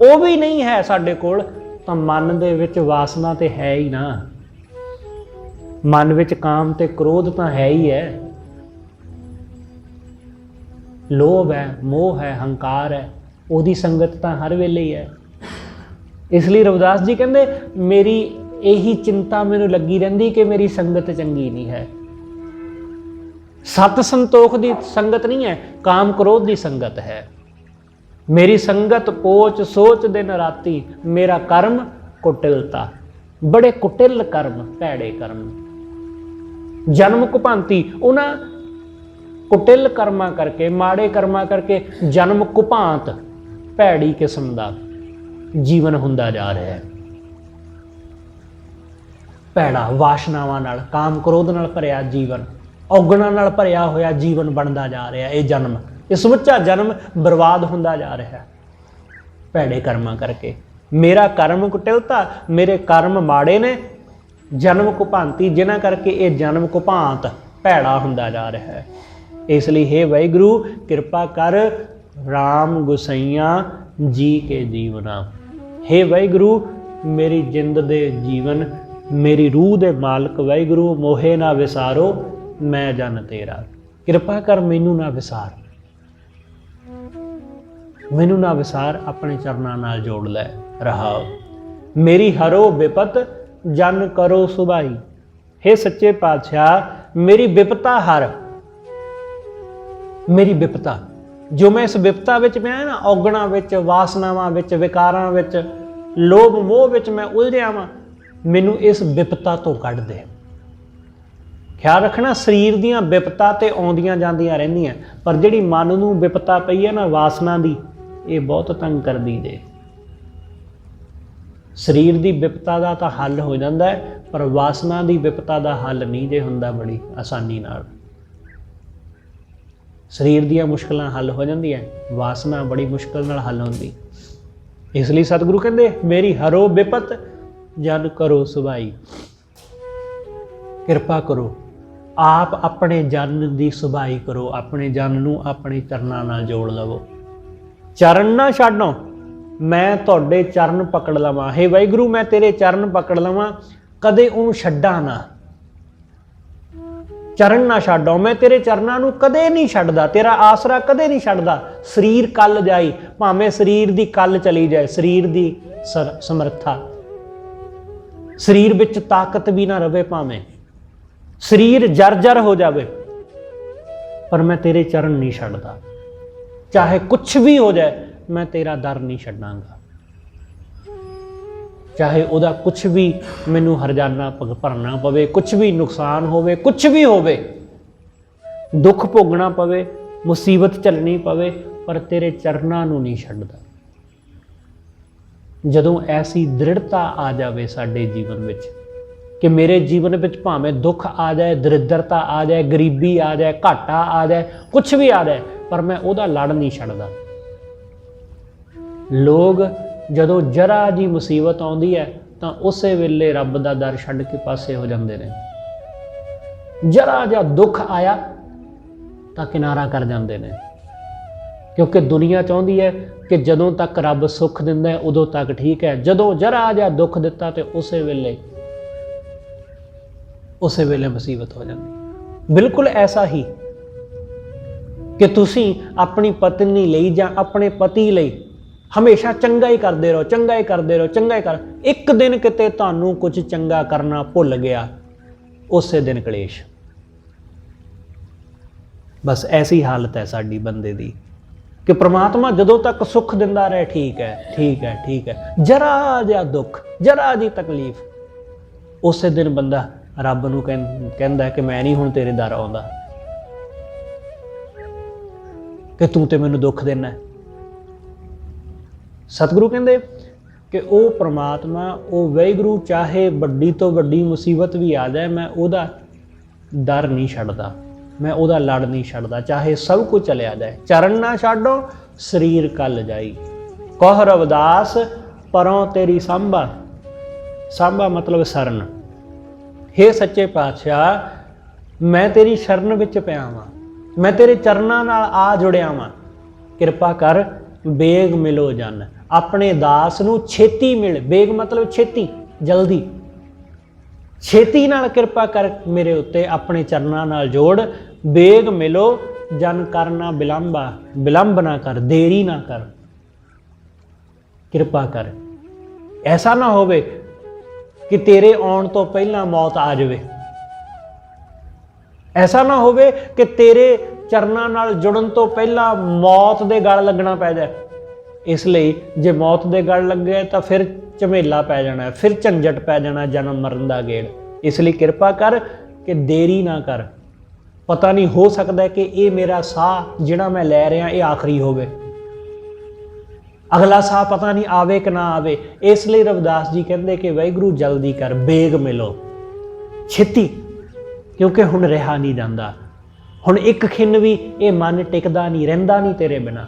ਉਹ ਵੀ ਨਹੀਂ ਹੈ ਸਾਡੇ ਕੋਲ ਤਾਂ ਮਨ ਦੇ ਵਿੱਚ ਵਾਸਨਾ ਤੇ ਹੈ ਹੀ ਨਾ, ਮਨ ਵਿੱਚ ਕਾਮ ਤੇ ਕ੍ਰੋਧ ਤਾਂ ਹੈ ਹੀ ਹੈ, ਲੋਭ ਹੈ, ਮੋਹ ਹੈ, ਹੰਕਾਰ ਹੈ, ਉਹਦੀ ਸੰਗਤ ਤਾਂ ਹਰ ਵੇਲੇ ਹੀ ਹੈ। ਇਸ ਲਈ ਰਵਿਦਾਸ ਜੀ ਕਹਿੰਦੇ ਮੇਰੀ ਇਹੀ ਚਿੰਤਾ ਮੈਨੂੰ ਲੱਗੀ ਰਹਿੰਦੀ ਕਿ ਮੇਰੀ ਸੰਗਤ ਚੰਗੀ ਨਹੀਂ ਹੈ। ਸਤ ਸੰਤੋਖ ਦੀ ਸੰਗਤ ਨਹੀਂ ਹੈ, ਕਾਮ ਕ੍ਰੋਧ ਦੀ ਸੰਗਤ ਹੈ। ਮੇਰੀ ਸੰਗਤ ਪੋਚ ਸੋਚ ਦਿਨ ਰਾਤੀ, ਮੇਰਾ ਕਰਮ ਕੁਟਿਲਤਾ। ਬੜੇ ਕੁਟਿਲ ਕਰਮ, ਭੈੜੇ ਕਰਮ, ਜਨਮ ਕੁਭਾਂਤੀ। ਉਹਨਾਂ ਕੁਟਿਲ ਕਰਮਾਂ ਕਰਕੇ, ਮਾੜੇ ਕਰਮਾਂ ਕਰਕੇ ਜਨਮ ਕੁਭਾਂਤ, ਭੈੜੀ ਕਿਸਮ ਦਾ ਜੀਵਨ ਹੁੰਦਾ ਜਾ ਰਿਹਾ ਹੈ। ਭੈੜਾ ਵਾਸ਼ਨਾਵਾਂ ਨਾਲ, ਕਾਮ ਕ੍ਰੋਧ ਨਾਲ ਭਰਿਆ ਜੀਵਨ, ਔਗਣਾਂ ਨਾਲ ਭਰਿਆ ਹੋਇਆ ਜੀਵਨ ਬਣਦਾ ਜਾ ਰਿਹਾ। ਇਹ ਜਨਮ, ਇਹ ਸਮੁੱਚਾ ਜਨਮ ਬਰਬਾਦ ਹੁੰਦਾ ਜਾ ਰਿਹਾ ਭੈੜੇ ਕਰਮਾਂ ਕਰਕੇ। ਮੇਰਾ ਕਰਮ ਕੁਟਿਲਤਾ, ਮੇਰੇ ਕਰਮ ਮਾੜੇ ਨੇ, ਜਨਮ ਕੁਭਾਂਤੀ, ਜਿਨ੍ਹਾਂ ਕਰਕੇ ਇਹ ਜਨਮ ਕੁਭਾਂਤ ਭੈੜਾ ਹੁੰਦਾ ਜਾ ਰਿਹਾ ਹੈ। ਇਸ ਲਈ ਹੇ ਵਾਹਿਗੁਰੂ ਕਿਰਪਾ ਕਰ ਰਾਮ ਗੁਸਈਆਂ ਜੀ ਕੇ ਜੀਵਨਾ। ਹੇ ਵਾਹਿਗੁਰੂ ਮੇਰੀ ਜਿੰਦ ਦੇ ਜੀਵਨ, ਮੇਰੀ ਰੂਹ ਦੇ ਮਾਲਕ ਵਾਹਿਗੁਰੂ, ਮੋਹੇ ਨਾ ਵਿਸਾਰੋ ਮੈਂ ਜਨ ਤੇਰਾ। ਕਿਰਪਾ ਕਰ ਮੈਨੂੰ ਨਾ ਵਿਸਾਰ, ਮੈਨੂੰ ਨਾ ਵਿਸਾਰ, ਆਪਣੇ ਚਰਨਾਂ ਨਾਲ ਜੋੜ ਲੈ। ਰਹਾਉ ਮੇਰੀ ਹਰੋ ਵਿਪਤ ਜਨ ਕਰੋ ਸੁਭਾਈ। ਹੇ ਸੱਚੇ ਪਾਤਸ਼ਾਹ ਮੇਰੀ ਵਿਪਤਾ ਹਰ, ਮੇਰੀ ਵਿਪਤਾ ਜੋ ਮੈਂ ਇਸ ਵਿਪਤਾ ਵਿੱਚ ਪਿਆ ਨਾ, ਔਗਣਾਂ ਵਿੱਚ, ਵਾਸਨਾਵਾਂ ਵਿੱਚ, ਵਿਕਾਰਾਂ ਵਿੱਚ, ਲੋਭ ਮੋਹ ਵਿੱਚ ਮੈਂ ਉਲਝਿਆ ਵਾਂ, ਮੈਨੂੰ ਇਸ ਵਿਪਤਾ ਤੋਂ ਕੱਢ ਦੇ। ਖਿਆਲ ਰੱਖਣਾ, ਸਰੀਰ ਦੀਆਂ ਵਿਪਤਾ ਤੇ ਆਉਂਦੀਆਂ ਜਾਂਦੀਆਂ ਰਹਿੰਦੀਆਂ, ਪਰ ਜਿਹੜੀ ਮਨ ਨੂੰ ਵਿਪਤਾ ਪਈ ਹੈ ਨਾ ਵਾਸਨਾ ਦੀ, ਇਹ ਬਹੁਤ ਤੰਗ ਕਰਦੀ ਜੇ। ਸਰੀਰ ਦੀ ਵਿਪਤਾ ਦਾ ਤਾਂ ਹੱਲ ਹੋ ਜਾਂਦਾ ਹੈ, ਪਰ ਵਾਸਨਾ ਦੀ ਵਿਪਤਾ ਦਾ ਹੱਲ ਨਹੀਂ ਜੇ ਹੁੰਦਾ ਬੜੀ ਆਸਾਨੀ ਨਾਲ। ਸਰੀਰ ਦੀਆਂ ਮੁਸ਼ਕਲਾਂ ਹੱਲ ਹੋ ਜਾਂਦੀਆਂ, ਵਾਸਨਾ ਬੜੀ ਮੁਸ਼ਕਲ ਨਾਲ ਹੱਲ ਹੁੰਦੀ। ਇਸ ਲਈ ਸਤਿਗੁਰੂ ਕਹਿੰਦੇ ਮੇਰੀ ਹਰੋ ਵਿਪਤ ਜਨ ਕਰੋ ਸੁਭਾਈ। ਕਿਰਪਾ ਕਰੋ, ਆਪ ਆਪਣੇ ਜਨ ਦੀ ਸੁਭਾਈ ਕਰੋ, ਆਪਣੇ ਜਨ ਨੂੰ ਆਪਣੇ ਚਰਨਾਂ ਨਾਲ ਜੋੜ ਲਵੋ। ਚਰਨ ਨਾ ਛੱਡੋ, ਮੈਂ ਤੁਹਾਡੇ ਚਰਨ ਪਕੜ ਲਵਾਂ। ਹੇ ਵਾਹਿਗੁਰੂ ਮੈਂ ਤੇਰੇ ਚਰਨ ਪਕੜ ਲਵਾਂ, ਕਦੇ ਉਹਨੂੰ ਛੱਡਾਂ ਨਾ। ਚਰਨ ਨਾ ਛੱਡੋ, ਮੈਂ ਤੇਰੇ ਚਰਨਾਂ ਨੂੰ ਕਦੇ ਨਹੀਂ ਛੱਡਦਾ, ਤੇਰਾ ਆਸਰਾ ਕਦੇ ਨਹੀਂ ਛੱਡਦਾ। ਸਰੀਰ ਕੱਲ ਜਾਈ, ਭਾਵੇਂ ਸਰੀਰ ਦੀ ਕੱਲ ਚਲੀ ਜਾਏ, ਸਰੀਰ ਦੀ ਸਮਰੱਥਾ, ਸਰੀਰ ਵਿੱਚ ਤਾਕਤ ਵੀ ਨਾ ਰਵੇ, ਭਾਵੇਂ ਸਰੀਰ ਜਰ-ਜਰ ਹੋ ਜਾਵੇ, ਪਰ ਮੈਂ ਤੇਰੇ ਚਰਨ ਨਹੀਂ ਛੱਡਦਾ। ਚਾਹੇ ਕੁਛ ਵੀ ਹੋ ਜਾਏ, ਮੈਂ ਤੇਰਾ ਦਰ ਨਹੀਂ ਛੱਡਾਂਗਾ। ਚਾਹੇ ਉਹਦਾ ਕੁਛ ਵੀ ਮੈਨੂੰ ਹਰਜਾਨਾ ਭਰਨਾ ਪਵੇ, ਕੁਛ ਵੀ ਨੁਕਸਾਨ ਹੋਵੇ, ਕੁਛ ਵੀ ਹੋਵੇ, ਦੁੱਖ ਭੋਗਣਾ ਪਵੇ, ਮੁਸੀਬਤ ਝੱਲਣੀ ਪਵੇ, ਪਰ ਤੇਰੇ ਚਰਨਾਂ ਨੂੰ ਨਹੀਂ ਛੱਡਦਾ। ਜਦੋਂ ਐਸੀ ਦ੍ਰਿੜਤਾ ਆ ਜਾਵੇ ਸਾਡੇ ਜੀਵਨ ਵਿੱਚ ਕਿ ਮੇਰੇ ਜੀਵਨ ਵਿੱਚ ਭਾਵੇਂ ਦੁੱਖ ਆ ਜਾਏ, ਦਰਿਦਰਤਾ ਆ ਜਾਏ, ਗਰੀਬੀ ਆ ਜਾਏ, ਘਾਟਾ ਆ ਜਾਏ, ਕੁਛ ਵੀ ਆ ਜਾਏ, ਪਰ ਮੈਂ ਉਹਦਾ ਲੜ ਨਹੀਂ ਛੱਡਦਾ। ਲੋਕ ਜਦੋਂ ਜਰਾ ਜੀ ਮੁਸੀਬਤ ਆਉਂਦੀ ਹੈ ਤਾਂ ਉਸੇ ਵੇਲੇ ਰੱਬ ਦਾ ਦਰ ਛੱਡ ਕੇ ਪਾਸੇ ਹੋ ਜਾਂਦੇ ਨੇ। ਜਰਾ ਜਿਹਾ ਦੁੱਖ ਆਇਆ ਤਾਂ ਕਿਨਾਰਾ ਕਰ ਜਾਂਦੇ ਨੇ, ਕਿਉਂਕਿ ਦੁਨੀਆ ਚਾਹੁੰਦੀ ਹੈ ਕਿ ਜਦੋਂ ਤੱਕ ਰੱਬ ਸੁੱਖ ਦਿੰਦਾ ਹੈ ਉਦੋਂ ਤੱਕ ਠੀਕ ਹੈ, ਜਦੋਂ ਜਰਾ ਜਿਹਾ ਦੁੱਖ ਦਿੱਤਾ ਤੇ ਉਸੇ ਵੇਲੇ ਮੁਸੀਬਤ ਹੋ ਜਾਂਦੀ। ਬਿਲਕੁਲ ਐਸਾ ਹੀ ਕਿ ਤੁਸੀਂ ਆਪਣੀ ਪਤਨੀ ਲਈ ਜਾਂ ਆਪਣੇ ਪਤੀ ਲਈ ਹਮੇਸ਼ਾ ਚੰਗਾ ਹੀ ਕਰਦੇ ਰਹੋ, ਚੰਗਾ ਹੀ ਕਰਦੇ ਰਹੋ, ਚੰਗਾ ਹੀ ਕਰ, ਇੱਕ ਦਿਨ ਕਿਤੇ ਤੁਹਾਨੂੰ ਕੁਝ ਚੰਗਾ ਕਰਨਾ ਭੁੱਲ ਗਿਆ, ਉਸੇ ਦਿਨ ਕਲੇਸ਼। ਬਸ ਐਸੀ ਹਾਲਤ ਹੈ ਸਾਡੀ ਬੰਦੇ ਦੀ ਕਿ ਪ੍ਰਮਾਤਮਾ ਜਦੋਂ ਤੱਕ ਸੁੱਖ ਦਿੰਦਾ ਰਹੇ ਠੀਕ ਹੈ, ਠੀਕ ਹੈ, ਠੀਕ ਹੈ, ਜਰਾ ਜਿਹਾ ਦੁੱਖ, ਜਰਾ ਜਿਹੀ ਤਕਲੀਫ, ਉਸੇ ਦਿਨ ਬੰਦਾ ਰੱਬ ਨੂੰ ਕਹਿੰਦਾ ਕਿ ਮੈਂ ਨਹੀਂ ਹੁਣ ਤੇਰੇ ਦਰ ਆਉਂਦਾ, ਕਿ ਤੂੰ ਤੇ ਮੈਨੂੰ ਦੁੱਖ ਦੇਣਾ। ਸਤਿਗੁਰੂ ਕਹਿੰਦੇ ਕਿ ਉਹ ਪ੍ਰਮਾਤਮਾ, ਉਹ ਵਾਹਿਗੁਰੂ, ਚਾਹੇ ਵੱਡੀ ਤੋਂ ਵੱਡੀ ਮੁਸੀਬਤ ਵੀ ਆ ਜਾਏ, ਮੈਂ ਉਹਦਾ ਦਰ ਨਹੀਂ ਛੱਡਦਾ, ਮੈਂ ਉਹਦਾ ਲੜ ਨਹੀਂ ਛੱਡਦਾ, ਚਾਹੇ ਸਭ ਕੁਝ ਚਲਿਆ ਜਾਏ। ਚਰਨ ਨਾ ਛੱਡੋ ਸਰੀਰ ਕੱਲ ਜਾਈ, ਕਹ ਰਵਿਦਾਸ ਪਰੋਂ ਤੇਰੀ ਸਾਂਭਾ। ਸਾਂਭਾ ਮਤਲਬ ਸ਼ਰਨ। ਹੇ ਸੱਚੇ ਪਾਤਸ਼ਾਹ, ਮੈਂ ਤੇਰੀ ਸ਼ਰਨ ਵਿੱਚ ਪਿਆ ਵਾਂ, ਮੈਂ ਤੇਰੇ ਚਰਨਾਂ ਨਾਲ ਆ ਜੁੜਿਆ ਵਾਂ, ਕਿਰਪਾ ਕਰ ਬੇਗ ਮਿਲੋ ਜਨ। ਆਪਣੇ ਦਾਸ ਨੂੰ ਛੇਤੀ ਮਿਲ, ਬੇਗ ਮਤਲਬ ਛੇਤੀ, ਜਲਦੀ, ਛੇਤੀ ਨਾਲ ਕਿਰਪਾ ਕਰ ਮੇਰੇ ਉੱਤੇ, ਆਪਣੇ ਚਰਨਾਂ ਨਾਲ ਜੋੜ। ਬੇਗ ਮਿਲੋ ਜਨ ਕਰਨਾ ਬਿਲੰਬਾ, ਬਿਲੰਬ ਨਾ ਕਰ, ਦੇਰੀ ਨਾ ਕਰ, ਕਿਰਪਾ ਕਰ। ਐਸਾ ਨਾ ਹੋਵੇ ਕਿ ਤੇਰੇ ਆਉਣ ਤੋਂ ਪਹਿਲਾਂ ਮੌਤ ਆ ਜਾਵੇ, ਐਸਾ ਨਾ ਹੋਵੇ ਕਿ ਤੇਰੇ ਚਰਨਾਂ ਨਾਲ ਜੁੜਨ ਤੋਂ ਪਹਿਲਾਂ ਮੌਤ ਦੇ ਗਲ ਲੱਗਣਾ ਪੈ ਜਾਏ। ਇਸ ਲਈ ਜੇ ਮੌਤ ਦੇ ਗਲ ਲੱਗੇ ਤਾਂ ਫਿਰ ਝਮੇਲਾ ਪੈ ਜਾਣਾ, ਫਿਰ ਝੰਜਟ ਪੈ ਜਾਣਾ, ਜਨਮ ਮਰਨ ਦਾ ਗੇੜ। ਇਸ ਲਈ ਕਿਰਪਾ ਕਰ ਕਿ ਦੇਰੀ ਨਾ ਕਰ। ਪਤਾ ਨਹੀਂ, ਹੋ ਸਕਦਾ ਕਿ ਇਹ ਮੇਰਾ ਸਾਹ ਜਿਹੜਾ ਮੈਂ ਲੈ ਰਿਹਾ ਇਹ ਆਖਰੀ ਹੋਵੇ, ਅਗਲਾ ਸਾਹ ਪਤਾ ਨਹੀਂ ਆਵੇ ਕਿ ਨਾ ਆਵੇ। ਇਸ ਲਈ ਰਵਿਦਾਸ ਜੀ ਕਹਿੰਦੇ ਕਿ ਵਾਹਿਗੁਰੂ ਜਲਦੀ ਕਰ, ਬੇਗ ਮਿਲੋ, ਛੇਤੀ, ਕਿਉਂਕਿ ਹੁਣ ਰਿਹਾ ਨਹੀਂ ਜਾਂਦਾ, ਹੁਣ ਇੱਕ ਖਿੰਨ ਵੀ ਇਹ ਮਨ ਟਿਕਦਾ ਨਹੀਂ, ਰਹਿੰਦਾ ਨਹੀਂ ਤੇਰੇ ਬਿਨਾਂ।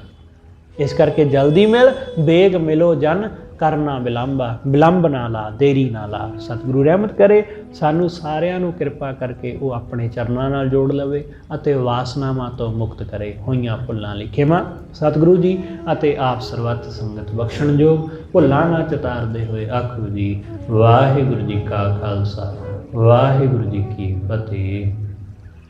ਇਸ ਕਰਕੇ ਜਲਦੀ ਮਿਲ, ਬੇਗ ਮਿਲੋ ਜਨ ਕਰਨਾ ਬਿਲੰਬਾ, ਬਿਲੰਬ ਨਾ ਲਾ, ਦੇਰੀ ਨਾ ਲਾ। ਸਤਿਗੁਰੂ ਰਹਿਮਤ ਕਰੇ ਸਾਨੂੰ ਸਾਰਿਆਂ ਨੂੰ, ਕਿਰਪਾ ਕਰਕੇ ਉਹ ਆਪਣੇ ਚਰਨਾਂ ਨਾਲ ਜੋੜ ਲਵੇ ਅਤੇ ਵਾਸਨਾਵਾਂ ਤੋਂ ਮੁਕਤ ਕਰੇ, ਹੋਈਆਂ ਭੁੱਲਾਂ ਲਈ ਖਿਮਾ। ਸਤਿਗੁਰੂ ਜੀ ਅਤੇ ਆਪ ਸਰਬੱਤ ਸੰਗਤ ਬਖਸ਼ਣਯੋਗ, ਭੁੱਲਾਂ ਨਾ ਚਤਾਰਦੇ ਹੋਏ ਆਖੋ ਜੀ ਵਾਹਿਗੁਰੂ ਜੀ ਕਾ ਖਾਲਸਾ, ਵਾਹਿਗੁਰੂ ਜੀ ਕੀ ਫਤਿਹ।